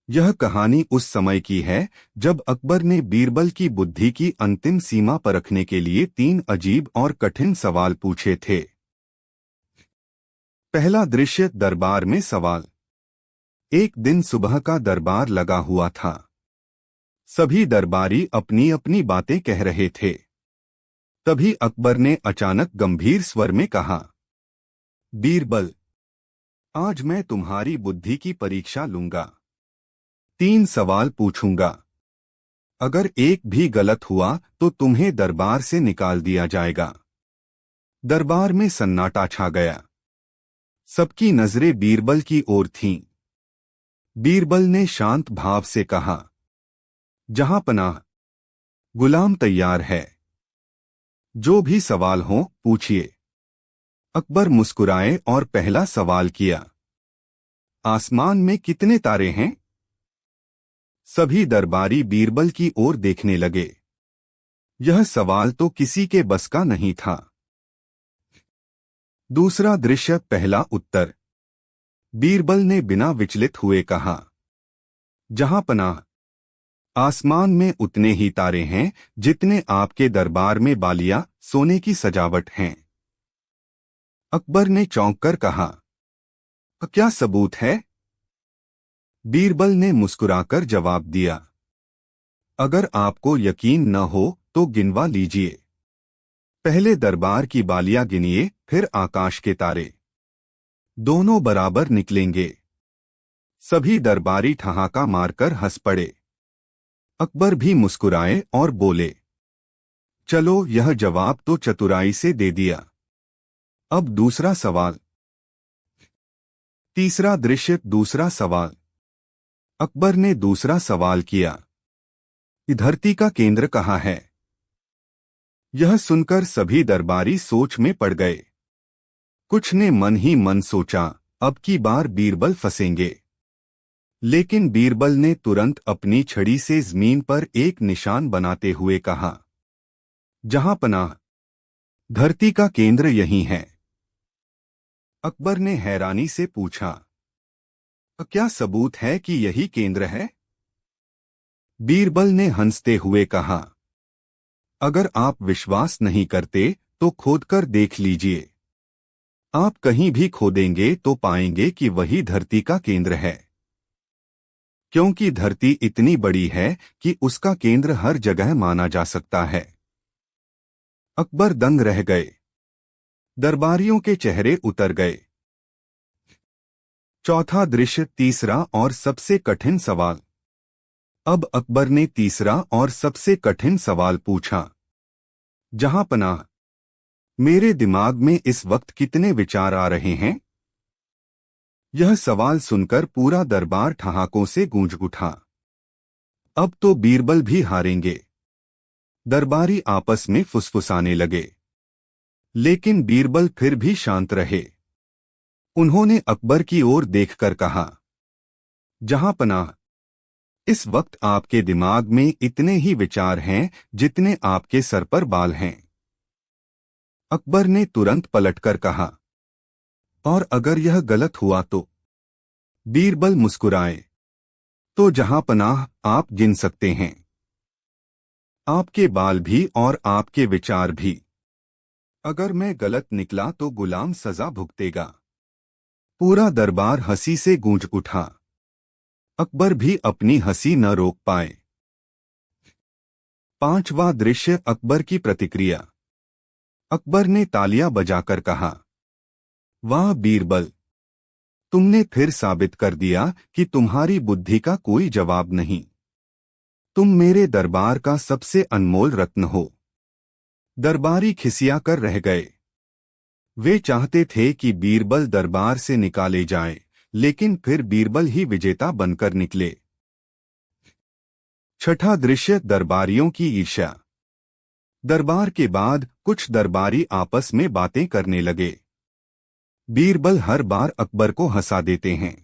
यह कहानी उस समय की है जब अकबर ने बीरबल की बुद्धि की अंतिम सीमा परखने के लिए 3 अजीब और कठिन सवाल पूछे थे। पहला दृश्य, दरबार में सवाल। एक दिन सुबह का दरबार लगा हुआ था। सभी दरबारी अपनी अपनी बातें कह रहे थे। तभी अकबर ने अचानक गंभीर स्वर में कहा, बीरबल, आज मैं तुम्हारी बुद्धि की परीक्षा लूंगा। 3 सवाल पूछूंगा। अगर एक भी गलत हुआ तो तुम्हें दरबार से निकाल दिया जाएगा। दरबार में सन्नाटा छा गया। सबकी नजरें बीरबल की ओर थीं। बीरबल ने शांत भाव से कहा, जहां पनाह, गुलाम तैयार है। जो भी सवाल हो पूछिए। अकबर मुस्कुराए और पहला सवाल किया, आसमान में कितने तारे हैं? सभी दरबारी बीरबल की ओर देखने लगे। यह सवाल तो किसी के बस का नहीं था। दूसरा दृश्य, पहला उत्तर। बीरबल ने बिना विचलित हुए कहा, जहां पनाह, आसमान में उतने ही तारे हैं जितने आपके दरबार में बालियां सोने की सजावट हैं। अकबर ने चौंक कर कहा, क्या सबूत है? बीरबल ने मुस्कुराकर जवाब दिया, अगर आपको यकीन न हो तो गिनवा लीजिए। पहले दरबार की बालियां गिनिए, फिर आकाश के तारे। दोनों बराबर निकलेंगे। सभी दरबारी ठहाका मारकर हंस पड़े। अकबर भी मुस्कुराए और बोले, चलो, यह जवाब तो चतुराई से दे दिया। अब दूसरा सवाल। तीसरा दृश्य, दूसरा सवाल। अकबर ने दूसरा सवाल किया, धरती का केंद्र कहाँ है? यह सुनकर सभी दरबारी सोच में पड़ गए। कुछ ने मन ही मन सोचा, अब की बार बीरबल फंसेंगे। लेकिन बीरबल ने तुरंत अपनी छड़ी से जमीन पर एक निशान बनाते हुए कहा, जहां पनाह, धरती का केंद्र यही है। अकबर ने हैरानी से पूछा, क्या सबूत है कि यही केंद्र है? बीरबल ने हंसते हुए कहा, अगर आप विश्वास नहीं करते तो खोदकर देख लीजिए। आप कहीं भी खोदेंगे तो पाएंगे कि वही धरती का केंद्र है। क्योंकि धरती इतनी बड़ी है कि उसका केंद्र हर जगह माना जा सकता है। अकबर दंग रह गए। दरबारियों के चेहरे उतर गए। चौथा दृश्य, तीसरा और सबसे कठिन सवाल। अब अकबर ने तीसरा और सबसे कठिन सवाल पूछा, जहां पनाह, मेरे दिमाग में इस वक्त कितने विचार आ रहे हैं? यह सवाल सुनकर पूरा दरबार ठहाकों से गूंज उठा। अब तो बीरबल भी हारेंगे। दरबारी आपस में फुसफुसाने लगे। लेकिन बीरबल फिर भी शांत रहे। उन्होंने अकबर की ओर देखकर कहा, जहां पनाह, इस वक्त आपके दिमाग में इतने ही विचार हैं जितने आपके सर पर बाल हैं। अकबर ने तुरंत पलटकर कहा, और अगर यह गलत हुआ तो? बीरबल मुस्कुराए, तो जहां पनाह, आप गिन सकते हैं। आपके बाल भी और आपके विचार भी। अगर मैं गलत निकला तो गुलाम सजा भुगतेगा। पूरा दरबार हंसी से गूंज उठा। अकबर भी अपनी हंसी न रोक पाए। पांचवा दृश्य, अकबर की प्रतिक्रिया। अकबर ने तालियां बजाकर कहा, वाह बीरबल, तुमने फिर साबित कर दिया कि तुम्हारी बुद्धि का कोई जवाब नहीं। तुम मेरे दरबार का सबसे अनमोल रत्न हो। दरबारी खिसियाकर रह गए। वे चाहते थे कि बीरबल दरबार से निकाले जाएं, लेकिन फिर बीरबल ही विजेता बनकर निकले। छठा दृश्य, दरबारियों की ईर्ष्या। दरबार के बाद कुछ दरबारी आपस में बातें करने लगे। बीरबल हर बार अकबर को हंसा देते हैं।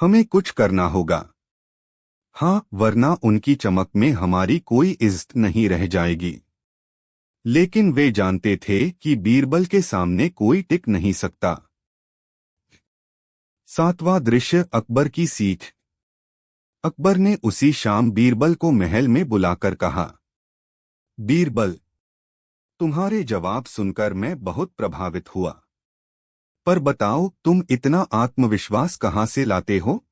हमें कुछ करना होगा। हाँ, वरना उनकी चमक में हमारी कोई इज्जत नहीं रह जाएगी। लेकिन वे जानते थे कि बीरबल के सामने कोई टिक नहीं सकता। सातवां दृश्य, अकबर की सीख। अकबर ने उसी शाम बीरबल को महल में बुलाकर कहा, बीरबल, तुम्हारे जवाब सुनकर मैं बहुत प्रभावित हुआ। पर बताओ, तुम इतना आत्मविश्वास कहाँ से लाते हो?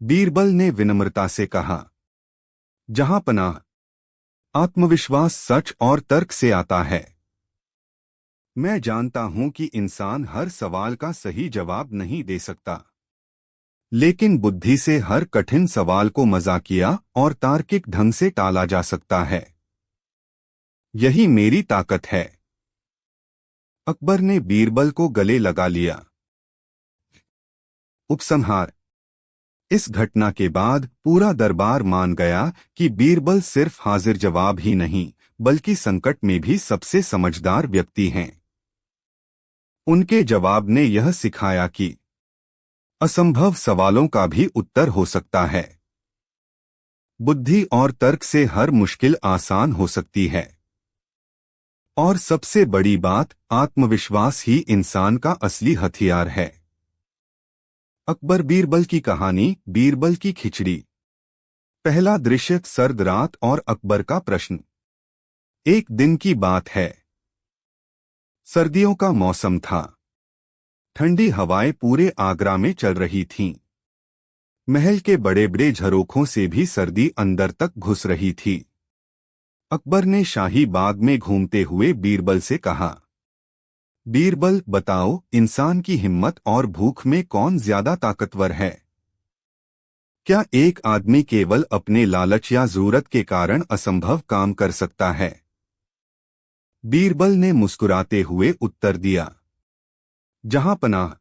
बीरबल ने विनम्रता से कहा। जहां पनाह, आत्मविश्वास सच और तर्क से आता है। मैं जानता हूं कि इंसान हर सवाल का सही जवाब नहीं दे सकता, लेकिन बुद्धि से हर कठिन सवाल को मजाकिया और तार्किक ढंग से टाला जा सकता है। यही मेरी ताकत है। अकबर ने बीरबल को गले लगा लिया। उपसंहार। इस घटना के बाद पूरा दरबार मान गया कि बीरबल सिर्फ हाजिर जवाब ही नहीं, बल्कि संकट में भी सबसे समझदार व्यक्ति हैं। उनके जवाब ने यह सिखाया कि असंभव सवालों का भी उत्तर हो सकता है। बुद्धि और तर्क से हर मुश्किल आसान हो सकती है। और सबसे बड़ी बात, आत्मविश्वास ही इंसान का असली हथियार है। अकबर बीरबल की कहानी, बीरबल की खिचड़ी। पहला दृश्य, सर्द रात और अकबर का प्रश्न। एक दिन की बात है। सर्दियों का मौसम था। ठंडी हवाएं पूरे आगरा में चल रही थीं। महल के बड़े बड़े झरोखों से भी सर्दी अंदर तक घुस रही थी। अकबर ने शाही बाग में घूमते हुए बीरबल से कहा, बीरबल, बताओ, इंसान की हिम्मत और भूख में कौन ज्यादा ताकतवर है? क्या एक आदमी केवल अपने लालच या जरूरत के कारण असंभव काम कर सकता है? बीरबल ने मुस्कुराते हुए उत्तर दिया, जहां पनाह,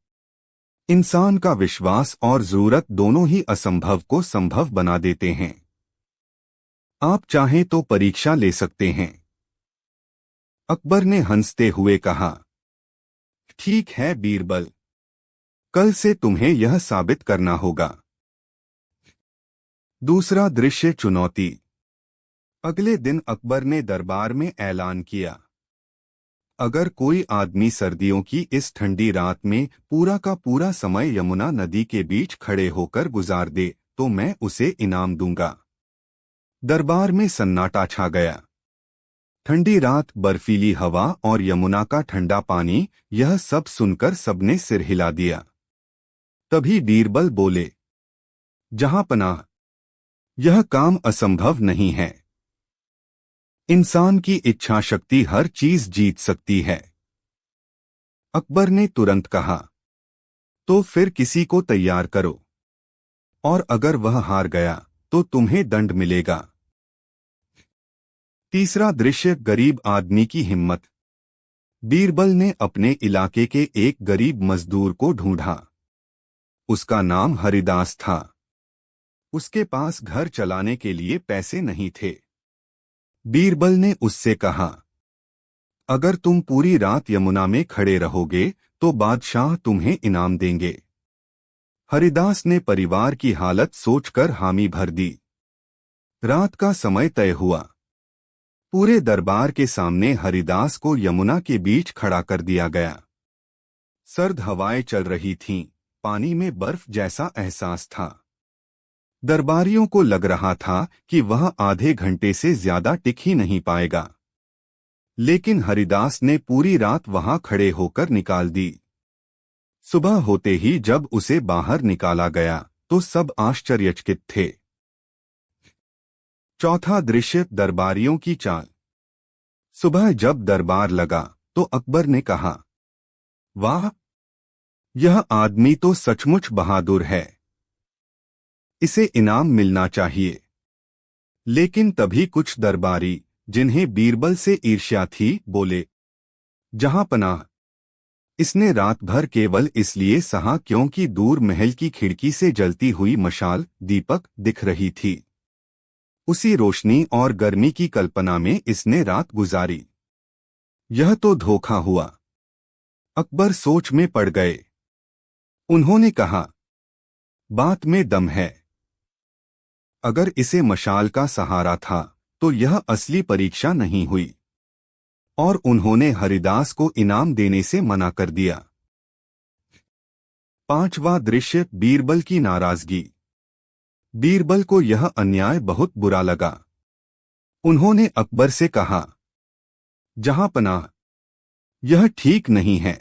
इंसान का विश्वास और जरूरत दोनों ही असंभव को संभव बना देते हैं। आप चाहें तो परीक्षा ले सकते हैं। अकबर ने हंसते हुए कहा, ठीक है बीरबल, कल से तुम्हें यह साबित करना होगा। दूसरा दृश्य, चुनौती। अगले दिन अकबर ने दरबार में ऐलान किया, अगर कोई आदमी सर्दियों की इस ठंडी रात में पूरा का पूरा समय यमुना नदी के बीच खड़े होकर गुजार दे, तो मैं उसे इनाम दूंगा। दरबार में सन्नाटा छा गया। ठंडी रात, बर्फीली हवा और यमुना का ठंडा पानी, यह सब सुनकर सबने सिर हिला दिया। तभी बीरबल बोले, जहां पनाह, यह काम असंभव नहीं है। इंसान की इच्छा शक्ति हर चीज जीत सकती है। अकबर ने तुरंत कहा, तो फिर किसी को तैयार करो, और अगर वह हार गया तो तुम्हें दंड मिलेगा। तीसरा दृश्य, गरीब आदमी की हिम्मत। बीरबल ने अपने इलाके के एक गरीब मजदूर को ढूंढा। उसका नाम हरिदास था। उसके पास घर चलाने के लिए पैसे नहीं थे। बीरबल ने उससे कहा, अगर तुम पूरी रात यमुना में खड़े रहोगे तो बादशाह तुम्हें इनाम देंगे। हरिदास ने परिवार की हालत सोचकर हामी भर दी। रात का समय तय हुआ। पूरे दरबार के सामने हरिदास को यमुना के बीच खड़ा कर दिया गया। सर्द हवाएं चल रही थीं, पानी में बर्फ जैसा एहसास था। दरबारियों को लग रहा था कि वह आधे घंटे से ज्यादा टिक ही नहीं पाएगा। लेकिन हरिदास ने पूरी रात वहां खड़े होकर निकाल दी। सुबह होते ही जब उसे बाहर निकाला गया तो सब आश्चर्यचकित थे। चौथा दृश्य, दरबारियों की चाल। सुबह जब दरबार लगा तो अकबर ने कहा, वाह, यह आदमी तो सचमुच बहादुर है। इसे इनाम मिलना चाहिए। लेकिन तभी कुछ दरबारी, जिन्हें बीरबल से ईर्ष्या थी, बोले, जहां पनाह, इसने रात भर केवल इसलिए सहा क्योंकि दूर महल की खिड़की से जलती हुई मशाल, दीपक, दिख रही थी। उसी रोशनी और गर्मी की कल्पना में इसने रात गुजारी। यह तो धोखा हुआ। अकबर सोच में पड़ गए। उन्होंने कहा, बात में दम है। अगर इसे मशाल का सहारा था तो यह असली परीक्षा नहीं हुई। और उन्होंने हरिदास को इनाम देने से मना कर दिया। पांचवा दृश्य, बीरबल की नाराजगी। बीरबल को यह अन्याय बहुत बुरा लगा। उन्होंने अकबर से कहा, जहां पनाह, यह ठीक नहीं है।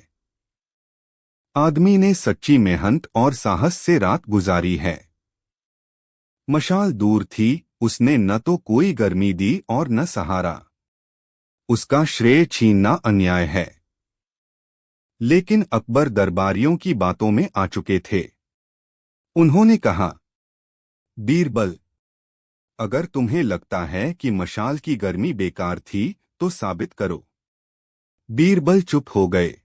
आदमी ने सच्ची मेहनत और साहस से रात गुजारी है। मशाल दूर थी, उसने न तो कोई गर्मी दी और न सहारा। उसका श्रेय छीनना अन्याय है। लेकिन अकबर दरबारियों की बातों में आ चुके थे। उन्होंने कहा, बीरबल, अगर तुम्हें लगता है कि मशाल की गर्मी बेकार थी तो साबित करो। बीरबल चुप हो गए।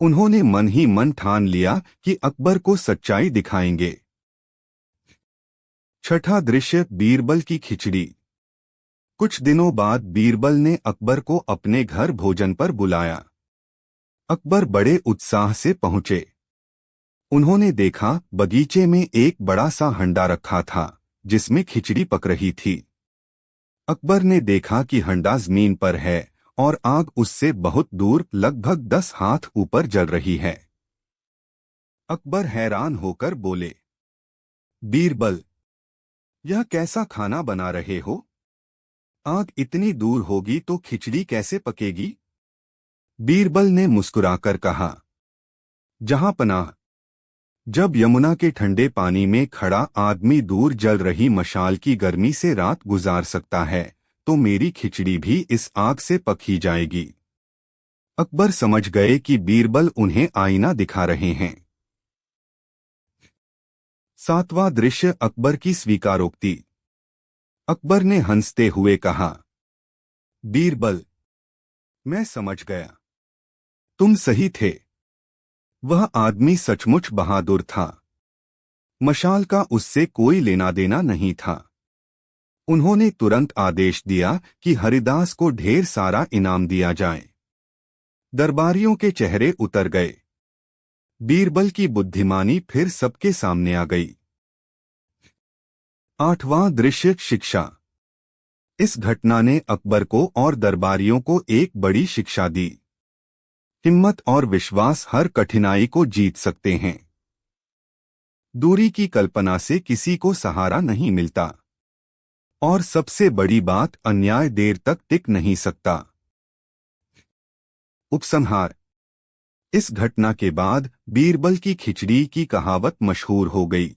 उन्होंने मन ही मन ठान लिया कि अकबर को सच्चाई दिखाएंगे। छठा दृश्य, बीरबल की खिचड़ी। कुछ दिनों बाद बीरबल ने अकबर को अपने घर भोजन पर बुलाया। अकबर बड़े उत्साह से पहुंचे। उन्होंने देखा बगीचे में एक बड़ा सा हंडा रखा था जिसमें खिचड़ी पक रही थी। अकबर ने देखा कि हंडा जमीन पर है और आग उससे बहुत दूर लगभग 10 हाथ ऊपर जल रही है। अकबर हैरान होकर बोले, बीरबल, यह कैसा खाना बना रहे हो? आग इतनी दूर होगी तो खिचड़ी कैसे पकेगी? बीरबल ने मुस्कुराकर कहा, जहांपनाह, जब यमुना के ठंडे पानी में खड़ा आदमी दूर जल रही मशाल की गर्मी से रात गुजार सकता है तो मेरी खिचड़ी भी इस आग से पक ही जाएगी। अकबर समझ गए कि बीरबल उन्हें आईना दिखा रहे हैं। सातवां दृश्य, अकबर की स्वीकारोक्ति। अकबर ने हंसते हुए कहा, बीरबल, मैं समझ गया, तुम सही थे। वह आदमी सचमुच बहादुर था। मशाल का उससे कोई लेना देना नहीं था। उन्होंने तुरंत आदेश दिया कि हरिदास को ढेर सारा इनाम दिया जाए। दरबारियों के चेहरे उतर गए। बीरबल की बुद्धिमानी फिर सबके सामने आ गई। आठवां दृश्य, शिक्षा। इस घटना ने अकबर को और दरबारियों को एक बड़ी शिक्षा दी। हिम्मत और विश्वास हर कठिनाई को जीत सकते हैं। दूरी की कल्पना से किसी को सहारा नहीं मिलता। और सबसे बड़ी बात, अन्याय देर तक टिक नहीं सकता। उपसंहार। इस घटना के बाद बीरबल की खिचड़ी की कहावत मशहूर हो गई।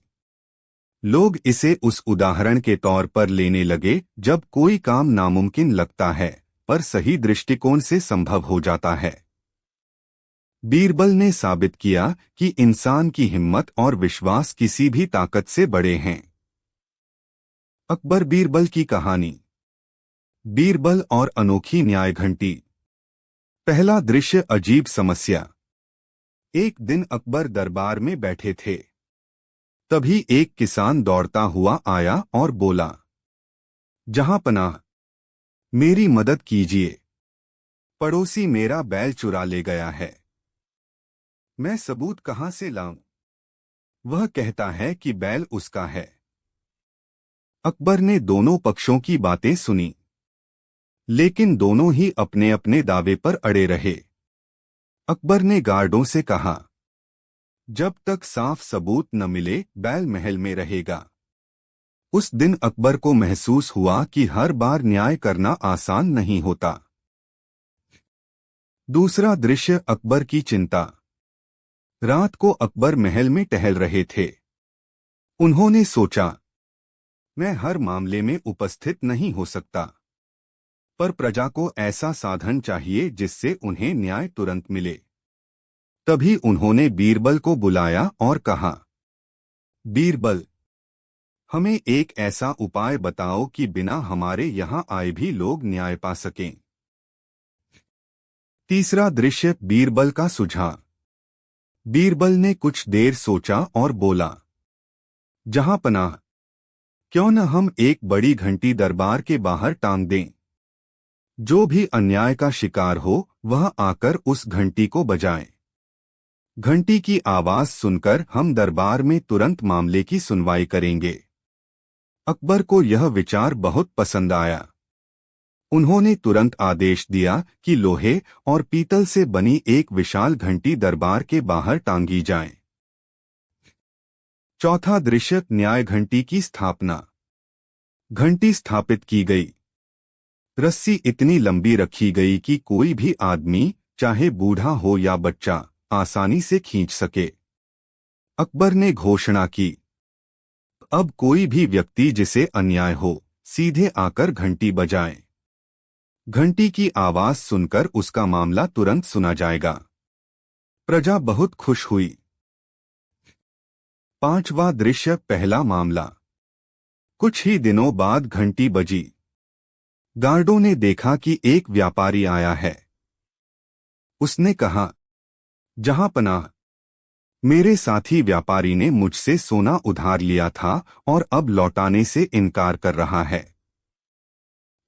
लोग इसे उस उदाहरण के तौर पर लेने लगे जब कोई काम नामुमकिन लगता है पर सही दृष्टिकोण से संभव हो जाता है। बीरबल ने साबित किया कि इंसान की हिम्मत और विश्वास किसी भी ताकत से बड़े हैं। अकबर बीरबल की कहानी। बीरबल और अनोखी न्याय घंटी। पहला दृश्य, अजीब समस्या। एक दिन अकबर दरबार में बैठे थे। तभी एक किसान दौड़ता हुआ आया और बोला, जहांपनाह, मेरी मदद कीजिए। पड़ोसी मेरा बैल चुरा ले गया है। मैं सबूत कहां से लाऊं? वह कहता है कि बैल उसका है। अकबर ने दोनों पक्षों की बातें सुनी, लेकिन दोनों ही अपने अपने दावे पर अड़े रहे। अकबर ने गार्डों से कहा, जब तक साफ सबूत न मिले बैल महल में रहेगा। उस दिन अकबर को महसूस हुआ कि हर बार न्याय करना आसान नहीं होता। दूसरा दृश्य, अकबर की चिंता। रात को अकबर महल में टहल रहे थे। उन्होंने सोचा, मैं हर मामले में उपस्थित नहीं हो सकता, पर प्रजा को ऐसा साधन चाहिए जिससे उन्हें न्याय तुरंत मिले। तभी उन्होंने बीरबल को बुलाया और कहा, बीरबल, हमें एक ऐसा उपाय बताओ कि बिना हमारे यहां आए भी लोग न्याय पा सकें। तीसरा दृश्य, बीरबल का सुझाव। बीरबल ने कुछ देर सोचा और बोला, जहांपनाह, क्यों न हम एक बड़ी घंटी दरबार के बाहर टांग दें। जो भी अन्याय का शिकार हो वह आकर उस घंटी को बजाए। घंटी की आवाज सुनकर हम दरबार में तुरंत मामले की सुनवाई करेंगे। अकबर को यह विचार बहुत पसंद आया। उन्होंने तुरंत आदेश दिया कि लोहे और पीतल से बनी एक विशाल घंटी दरबार के बाहर टांगी जाए। चौथा दृश्य, न्याय घंटी की स्थापना। घंटी स्थापित की गई। रस्सी इतनी लंबी रखी गई कि कोई भी आदमी, चाहे बूढ़ा हो या बच्चा, आसानी से खींच सके। अकबर ने घोषणा की, अब कोई भी व्यक्ति जिसे अन्याय हो सीधे आकर घंटी बजाए। घंटी की आवाज सुनकर उसका मामला तुरंत सुना जाएगा। प्रजा बहुत खुश हुई। पांचवा दृश्य, पहला मामला। कुछ ही दिनों बाद घंटी बजी। गार्डों ने देखा कि एक व्यापारी आया है। उसने कहा, जहां पनाह, मेरे साथी व्यापारी ने मुझसे सोना उधार लिया था और अब लौटाने से इनकार कर रहा है।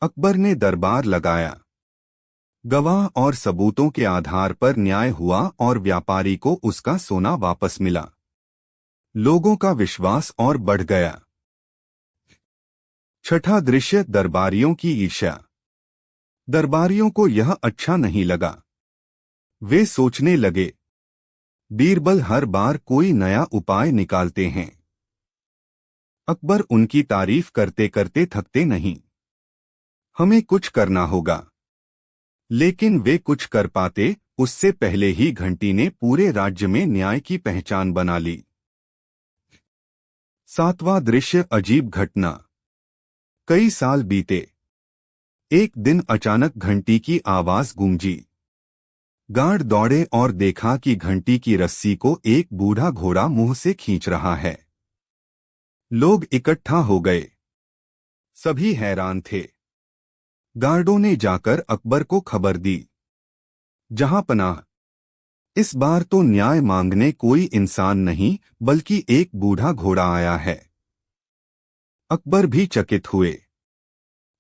अकबर ने दरबार लगाया। गवाह और सबूतों के आधार पर न्याय हुआ और व्यापारी को उसका सोना वापस मिला। लोगों का विश्वास और बढ़ गया। छठा दृश्य, दरबारियों की ईर्ष्या। दरबारियों को यह अच्छा नहीं लगा। वे सोचने लगे, बीरबल हर बार कोई नया उपाय निकालते हैं। अकबर उनकी तारीफ करते करते थकते नहीं। हमें कुछ करना होगा। लेकिन वे कुछ कर पाते उससे पहले ही घंटी ने पूरे राज्य में न्याय की पहचान बना ली। सातवां दृश्य, अजीब घटना। कई साल बीते। एक दिन अचानक घंटी की आवाज गूंजी। गार्ड दौड़े और देखा कि घंटी की रस्सी को एक बूढ़ा घोड़ा मुंह से खींच रहा है। लोग इकट्ठा हो गए। सभी हैरान थे। गार्डों ने जाकर अकबर को खबर दी, जहां पनाह, इस बार तो न्याय मांगने कोई इंसान नहीं बल्कि एक बूढ़ा घोड़ा आया है। अकबर भी चकित हुए।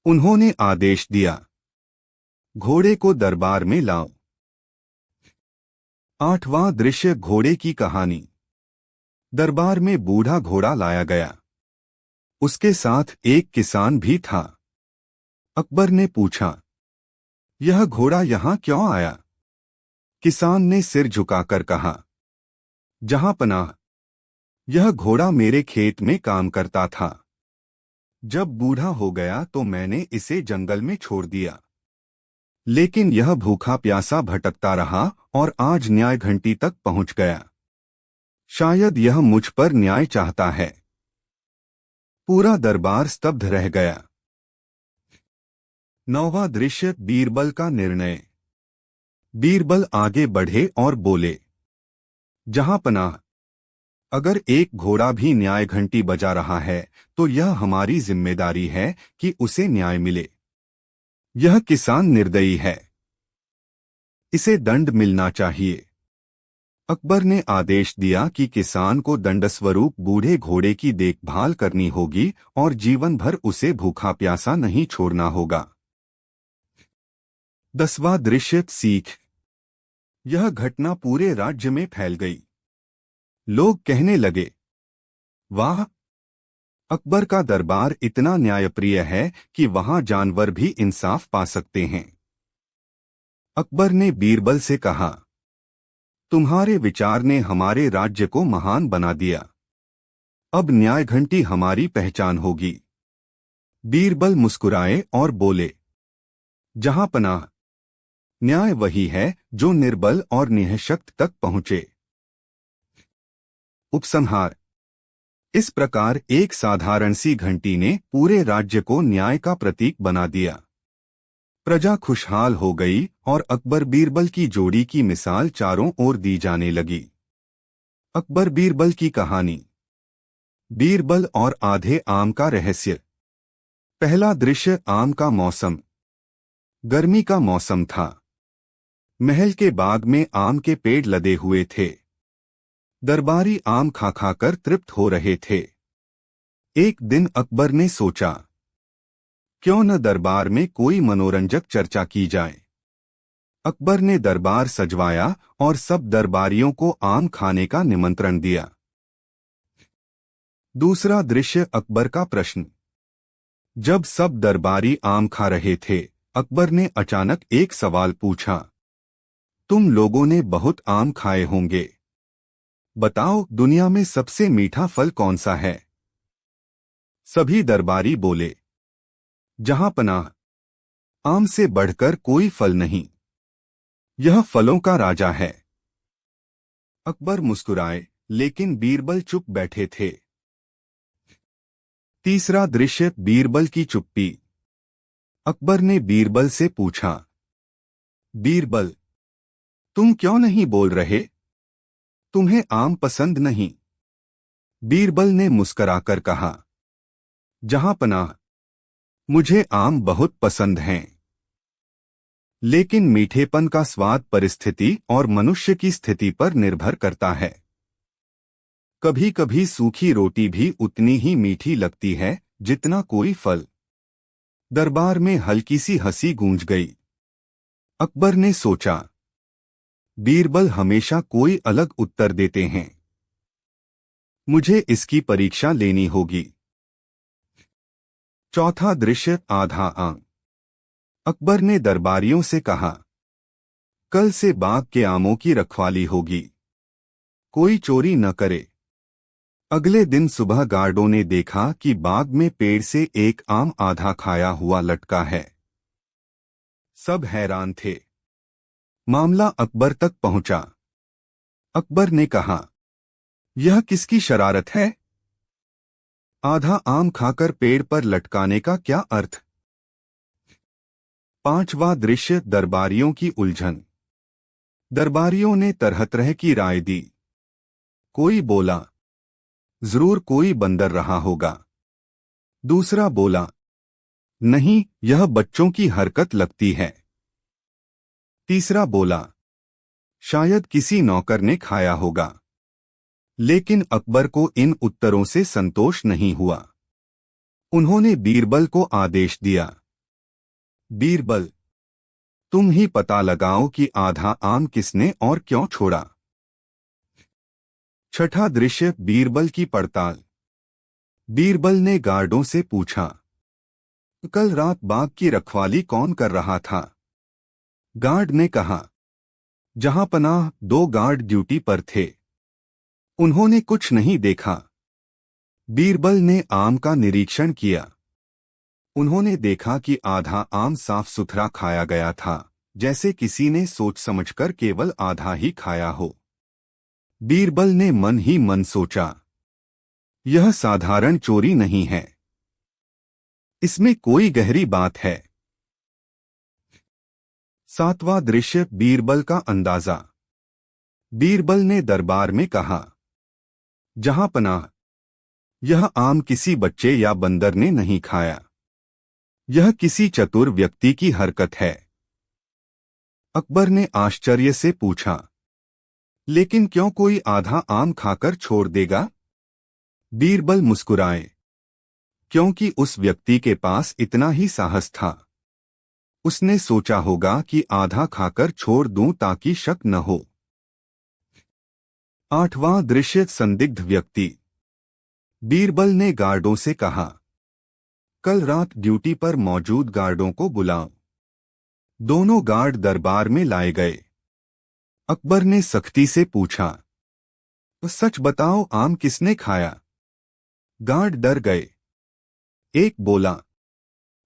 उन्होंने आदेश दिया, घोड़े को दरबार में लाओ। आठवां दृश्य, घोड़े की कहानी। दरबार में बूढ़ा घोड़ा लाया गया। उसके साथ एक किसान भी था। अकबर ने पूछा, यह घोड़ा यहां क्यों आया? किसान ने सिर झुकाकर कहा, जहां पनाह, यह घोड़ा मेरे खेत में काम करता था। जब बूढ़ा हो गया तो मैंने इसे जंगल में छोड़ दिया। लेकिन यह भूखा प्यासा भटकता रहा और आज न्याय घंटी तक पहुंच गया। शायद यह मुझ पर न्याय चाहता है। पूरा दरबार स्तब्ध रह गया। नौवां दृश्य, बीरबल का निर्णय। बीरबल आगे बढ़े और बोले, जहां पनाह, अगर एक घोड़ा भी न्याय घंटी बजा रहा है तो यह हमारी जिम्मेदारी है कि उसे न्याय मिले। यह किसान निर्दयी है। इसे दंड मिलना चाहिए। अकबर ने आदेश दिया कि किसान को दंडस्वरूप बूढ़े घोड़े की देखभाल करनी होगी और जीवन भर उसे भूखा प्यासा नहीं छोड़ना होगा। 10वां दृश्य, सीख। यह घटना पूरे राज्य में फैल गई। लोग कहने लगे, वाह, अकबर का दरबार इतना न्यायप्रिय है कि वहां जानवर भी इंसाफ पा सकते हैं। अकबर ने बीरबल से कहा, तुम्हारे विचार ने हमारे राज्य को महान बना दिया। अब न्याय घंटी हमारी पहचान होगी। बीरबल मुस्कुराए और बोले, जहां पनाह, न्याय वही है जो निर्बल और निःशक्त तक पहुंचे। उपसंहार। इस प्रकार एक साधारण सी घंटी ने पूरे राज्य को न्याय का प्रतीक बना दिया। प्रजा खुशहाल हो गई और अकबर बीरबल की जोड़ी की मिसाल चारों ओर दी जाने लगी। अकबर बीरबल की कहानी। बीरबल और आधे आम का रहस्य। पहला दृश्य, आम का मौसम। गर्मी का मौसम था। महल के बाग में आम के पेड़ लदे हुए थे। दरबारी आम खा खाकर तृप्त हो रहे थे। एक दिन अकबर ने सोचा, क्यों न दरबार में कोई मनोरंजक चर्चा की जाए। अकबर ने दरबार सजवाया और सब दरबारियों को आम खाने का निमंत्रण दिया। दूसरा दृश्य, अकबर का प्रश्न। जब सब दरबारी आम खा रहे थे, अकबर ने अचानक एक सवाल पूछा, तुम लोगों ने बहुत आम खाए होंगे। बताओ, दुनिया में सबसे मीठा फल कौन सा है? सभी दरबारी बोले, जहां पनाह, आम से बढ़कर कोई फल नहीं। यह फलों का राजा है। अकबर मुस्कुराए, लेकिन बीरबल चुप बैठे थे। तीसरा दृश्य, बीरबल की चुप्पी। अकबर ने बीरबल से पूछा, बीरबल, तुम क्यों नहीं बोल रहे? तुम्हें आम पसंद नहीं? बीरबल ने मुस्कराकर कहा, जहांपनाह, मुझे आम बहुत पसंद हैं, लेकिन मीठेपन का स्वाद परिस्थिति और मनुष्य की स्थिति पर निर्भर करता है। कभी कभी सूखी रोटी भी उतनी ही मीठी लगती है जितना कोई फल। दरबार में हल्की सी हंसी गूंज गई। अकबर ने सोचा, बीरबल हमेशा कोई अलग उत्तर देते हैं, मुझे इसकी परीक्षा लेनी होगी। चौथा दृश्य, आधा आम। अकबर ने दरबारियों से कहा, कल से बाग के आमों की रखवाली होगी, कोई चोरी न करे। अगले दिन सुबह गार्डों ने देखा कि बाग में पेड़ से एक आम आधा खाया हुआ लटका है। सब हैरान थे। मामला अकबर तक पहुंचा। अकबर ने कहा, यह किसकी शरारत है? आधा आम खाकर पेड़ पर लटकाने का क्या अर्थ? पांचवा दृश्य, दरबारियों की उलझन। दरबारियों ने तरह तरह की राय दी। कोई बोला, जरूर कोई बंदर रहा होगा। दूसरा बोला, नहीं, यह बच्चों की हरकत लगती है। तीसरा बोला, शायद किसी नौकर ने खाया होगा। लेकिन अकबर को इन उत्तरों से संतोष नहीं हुआ। उन्होंने बीरबल को आदेश दिया, बीरबल, तुम ही पता लगाओ कि आधा आम किसने और क्यों छोड़ा। छठा दृश्य, बीरबल की पड़ताल। बीरबल ने गार्डों से पूछा, कल रात बाग की रखवाली कौन कर रहा था? गार्ड ने कहा, जहांपनाह, 2 गार्ड ड्यूटी पर थे, उन्होंने कुछ नहीं देखा। बीरबल ने आम का निरीक्षण किया। उन्होंने देखा कि आधा आम साफ सुथरा खाया गया था, जैसे किसी ने सोच समझकर केवल आधा ही खाया हो। बीरबल ने मन ही मन सोचा, यह साधारण चोरी नहीं है, इसमें कोई गहरी बात है। सातवां दृश्य, बीरबल का अंदाजा। बीरबल ने दरबार में कहा, जहांपनाह, यह आम किसी बच्चे या बंदर ने नहीं खाया, यह किसी चतुर व्यक्ति की हरकत है। अकबर ने आश्चर्य से पूछा, लेकिन क्यों कोई आधा आम खाकर छोड़ देगा? बीरबल मुस्कुराए, क्योंकि उस व्यक्ति के पास इतना ही साहस था। उसने सोचा होगा कि आधा खाकर छोड़ दूं ताकि शक न हो। आठवां दृश्य, संदिग्ध व्यक्ति। बीरबल ने गार्डों से कहा, कल रात ड्यूटी पर मौजूद गार्डों को बुलाओ। दोनों गार्ड दरबार में लाए गए। अकबर ने सख्ती से पूछा, तो सच बताओ, आम किसने खाया? गार्ड डर गए। एक बोला,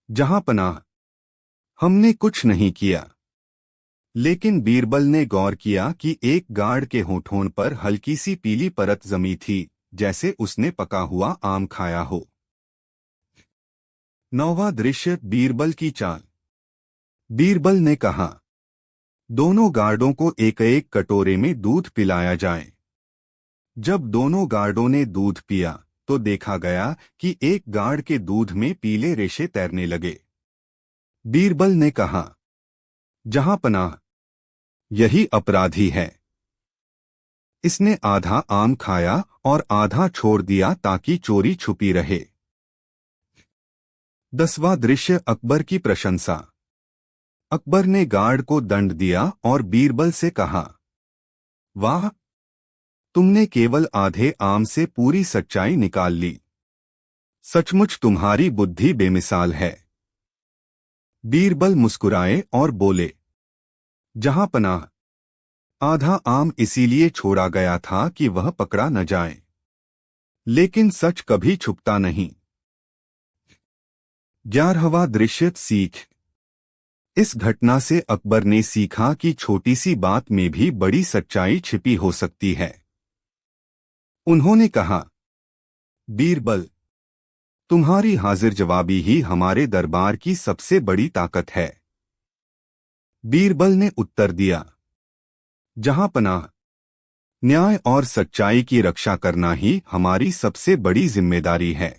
जहांपनाह, हमने कुछ नहीं किया। लेकिन बीरबल ने गौर किया कि एक गार्ड के होठों पर हल्की सी पीली परत जमी थी, जैसे उसने पका हुआ आम खाया हो। नौवां दृश्य, बीरबल की चाल। बीरबल ने कहा, दोनों गार्डों को एक एक कटोरे में दूध पिलाया जाए। जब दोनों गार्डों ने दूध पिया तो देखा गया कि एक गार्ड के दूध में पीले रेशे तैरने लगे। बीरबल ने कहा, जहांपनाह, यही अपराधी है। इसने आधा आम खाया और आधा छोड़ दिया ताकि चोरी छुपी रहे। 10वां दृश्य, अकबर की प्रशंसा। अकबर ने गार्ड को दंड दिया और बीरबल से कहा, वाह, तुमने केवल आधे आम से पूरी सच्चाई निकाल ली। सचमुच तुम्हारी बुद्धि बेमिसाल है। बीरबल मुस्कुराए और बोले, जहांपनाह, आधा आम इसीलिए छोड़ा गया था कि वह पकड़ा न जाए, लेकिन सच कभी छुपता नहीं। 11वां दृश्य, सीख। इस घटना से अकबर ने सीखा कि छोटी सी बात में भी बड़ी सच्चाई छिपी हो सकती है। उन्होंने कहा, बीरबल, तुम्हारी हाजिर जवाबी ही हमारे दरबार की सबसे बड़ी ताकत है। बीरबल ने उत्तर दिया, जहां पनाह, न्याय और सच्चाई की रक्षा करना ही हमारी सबसे बड़ी जिम्मेदारी है।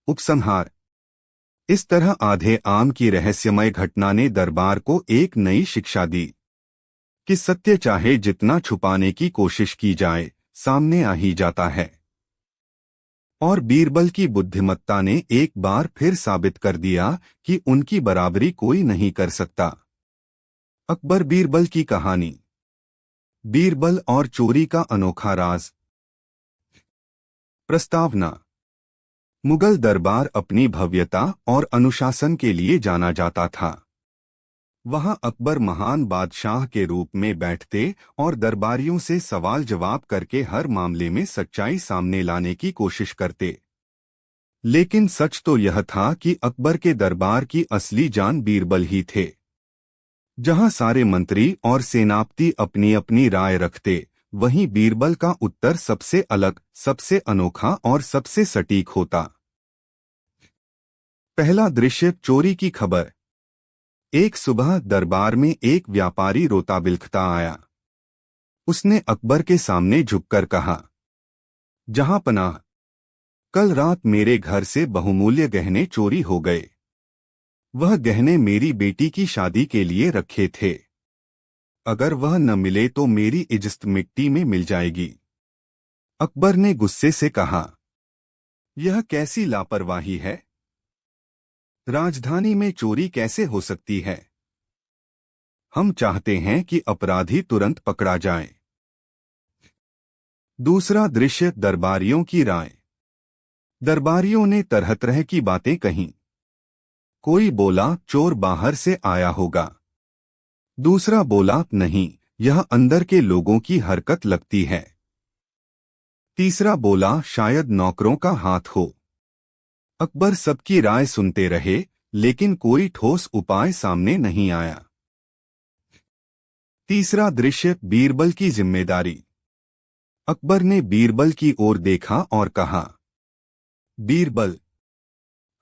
उपसंहार। इस तरह आधे आम की रहस्यमय घटना ने दरबार को एक नई शिक्षा दी कि सत्य चाहे जितना छुपाने की कोशिश की जाए, सामने आ ही जाता है। और बीरबल की बुद्धिमत्ता ने एक बार फिर साबित कर दिया कि उनकी बराबरी कोई नहीं कर सकता। अकबर बीरबल की कहानी। बीरबल और चोरी का अनोखा राज। प्रस्तावना। मुगल दरबार अपनी भव्यता और अनुशासन के लिए जाना जाता था। वहां अकबर महान बादशाह के रूप में बैठते और दरबारियों से सवाल जवाब करके हर मामले में सच्चाई सामने लाने की कोशिश करते। लेकिन सच तो यह था कि अकबर के दरबार की असली जान बीरबल ही थे। जहां सारे मंत्री और सेनापति अपनी अपनी राय रखते, वहीं बीरबल का उत्तर सबसे अलग, सबसे अनोखा और सबसे सटीक होता। पहला दृश्य, चोरी की खबर। एक सुबह दरबार में एक व्यापारी रोता बिलखता आया। उसने अकबर के सामने झुककर कहा, जहां पनाह, कल रात मेरे घर से बहुमूल्य गहने चोरी हो गए। वह गहने मेरी बेटी की शादी के लिए रखे थे। अगर वह न मिले तो मेरी इज्जत मिट्टी में मिल जाएगी। अकबर ने गुस्से से कहा, यह कैसी लापरवाही है? राजधानी में चोरी कैसे हो सकती है? हम चाहते हैं कि अपराधी तुरंत पकड़ा जाए। दूसरा दृश्य, दरबारियों की राय। दरबारियों ने तरह तरह की बातें कहीं। कोई बोला चोर बाहर से आया होगा। दूसरा बोला नहीं, यह अंदर के लोगों की हरकत लगती है। तीसरा बोला शायद नौकरों का हाथ हो। अकबर सबकी राय सुनते रहे, लेकिन कोई ठोस उपाय सामने नहीं आया। तीसरा दृश्य, बीरबल की जिम्मेदारी। अकबर ने बीरबल की ओर देखा और कहा, बीरबल,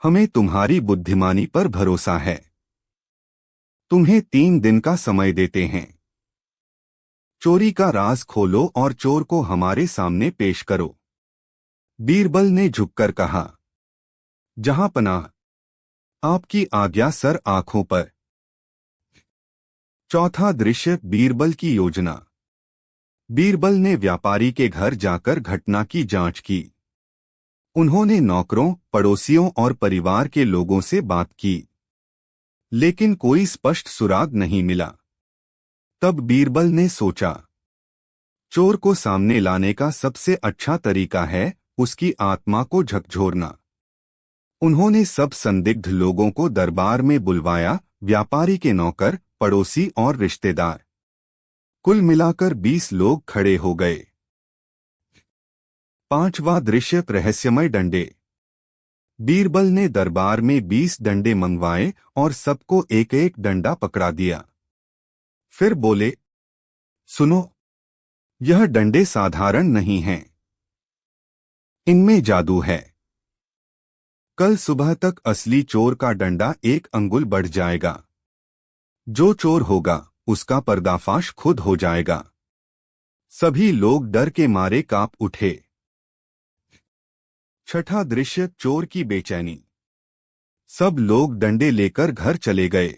हमें तुम्हारी बुद्धिमानी पर भरोसा है। तुम्हें 3 दिन का समय देते हैं। चोरी का राज खोलो और चोर को हमारे सामने पेश करो। बीरबल ने झुककर कहा, जहां पनाह, आपकी आज्ञा सर आंखों पर। चौथा दृश्य, बीरबल की योजना। बीरबल ने व्यापारी के घर जाकर घटना की जांच की। उन्होंने नौकरों, पड़ोसियों और परिवार के लोगों से बात की, लेकिन कोई स्पष्ट सुराग नहीं मिला। तब बीरबल ने सोचा, चोर को सामने लाने का सबसे अच्छा तरीका है उसकी आत्मा को झकझोरना। उन्होंने सब संदिग्ध लोगों को दरबार में बुलवाया, व्यापारी के नौकर, पड़ोसी और रिश्तेदार। कुल मिलाकर 20 लोग खड़े हो गए। पांचवा दृश्य, रहस्यमय डंडे। बीरबल ने दरबार में 20 डंडे मंगवाए और सबको एक एक डंडा पकड़ा दिया। फिर बोले, सुनो, यह डंडे साधारण नहीं हैं। इनमें जादू है। कल सुबह तक असली चोर का डंडा 1 अंगुल बढ़ जाएगा। जो चोर होगा उसका पर्दाफाश खुद हो जाएगा। सभी लोग डर के मारे कांप उठे। छठा दृश्य, चोर की बेचैनी। सब लोग डंडे लेकर घर चले गए।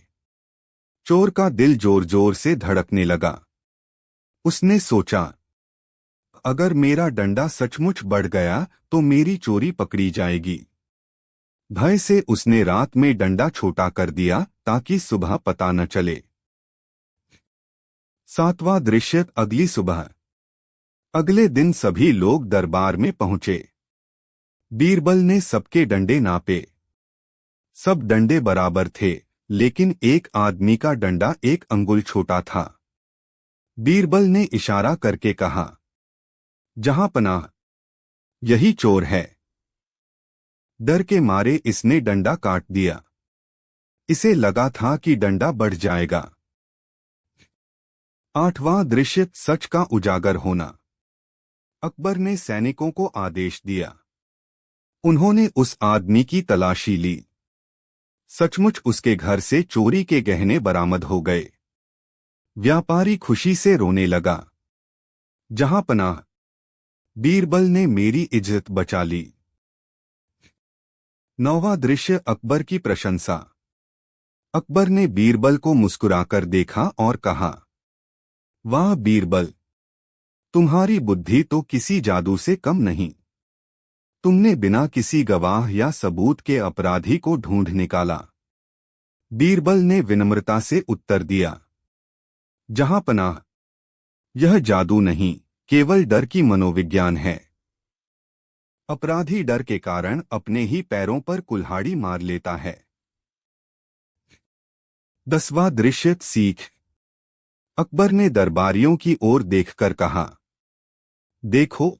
चोर का दिल जोर जोर से धड़कने लगा। उसने सोचा, अगर मेरा डंडा सचमुच बढ़ गया तो मेरी चोरी पकड़ी जाएगी। भय से उसने रात में डंडा छोटा कर दिया ताकि सुबह पता न चले। सातवां दृश्य, अगली सुबह। अगले दिन सभी लोग दरबार में पहुंचे। बीरबल ने सबके डंडे नापे। सब डंडे बराबर थे, लेकिन एक आदमी का डंडा 1 अंगुल छोटा था। बीरबल ने इशारा करके कहा, जहां पनाह, यही चोर है। डर के मारे इसने डंडा काट दिया। इसे लगा था कि डंडा बढ़ जाएगा। 8वां दृश्य, सच का उजागर होना। अकबर ने सैनिकों को आदेश दिया। उन्होंने उस आदमी की तलाशी ली। सचमुच उसके घर से चोरी के गहने बरामद हो गए। व्यापारी खुशी से रोने लगा। जहां पनाह, बीरबल ने मेरी इज्जत बचा ली। 9वां दृश्य, अकबर की प्रशंसा। अकबर ने बीरबल को मुस्कुराकर देखा और कहा, वाह बीरबल, तुम्हारी बुद्धि तो किसी जादू से कम नहीं। तुमने बिना किसी गवाह या सबूत के अपराधी को ढूंढ निकाला। बीरबल ने विनम्रता से उत्तर दिया, जहां पनाह, यह जादू नहीं, केवल डर की मनोविज्ञान है। अपराधी डर के कारण अपने ही पैरों पर कुल्हाड़ी मार लेता है। 10वां दृश्य, सीख। अकबर ने दरबारियों की ओर देखकर कहा, देखो,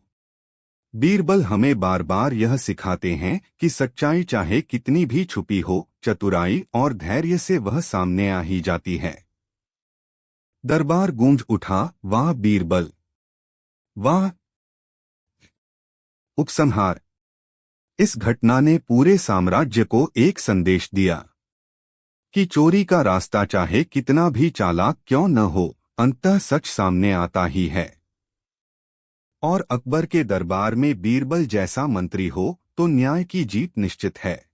बीरबल हमें बार बार यह सिखाते हैं कि सच्चाई चाहे कितनी भी छुपी हो, चतुराई और धैर्य से वह सामने आ ही जाती है। दरबार गूंज उठा, वाह बीरबल, वाह। उपसंहार। इस घटना ने पूरे साम्राज्य को एक संदेश दिया कि चोरी का रास्ता चाहे कितना भी चालाक क्यों न हो, अंततः सच सामने आता ही है। और अकबर के दरबार में बीरबल जैसा मंत्री हो तो न्याय की जीत निश्चित है।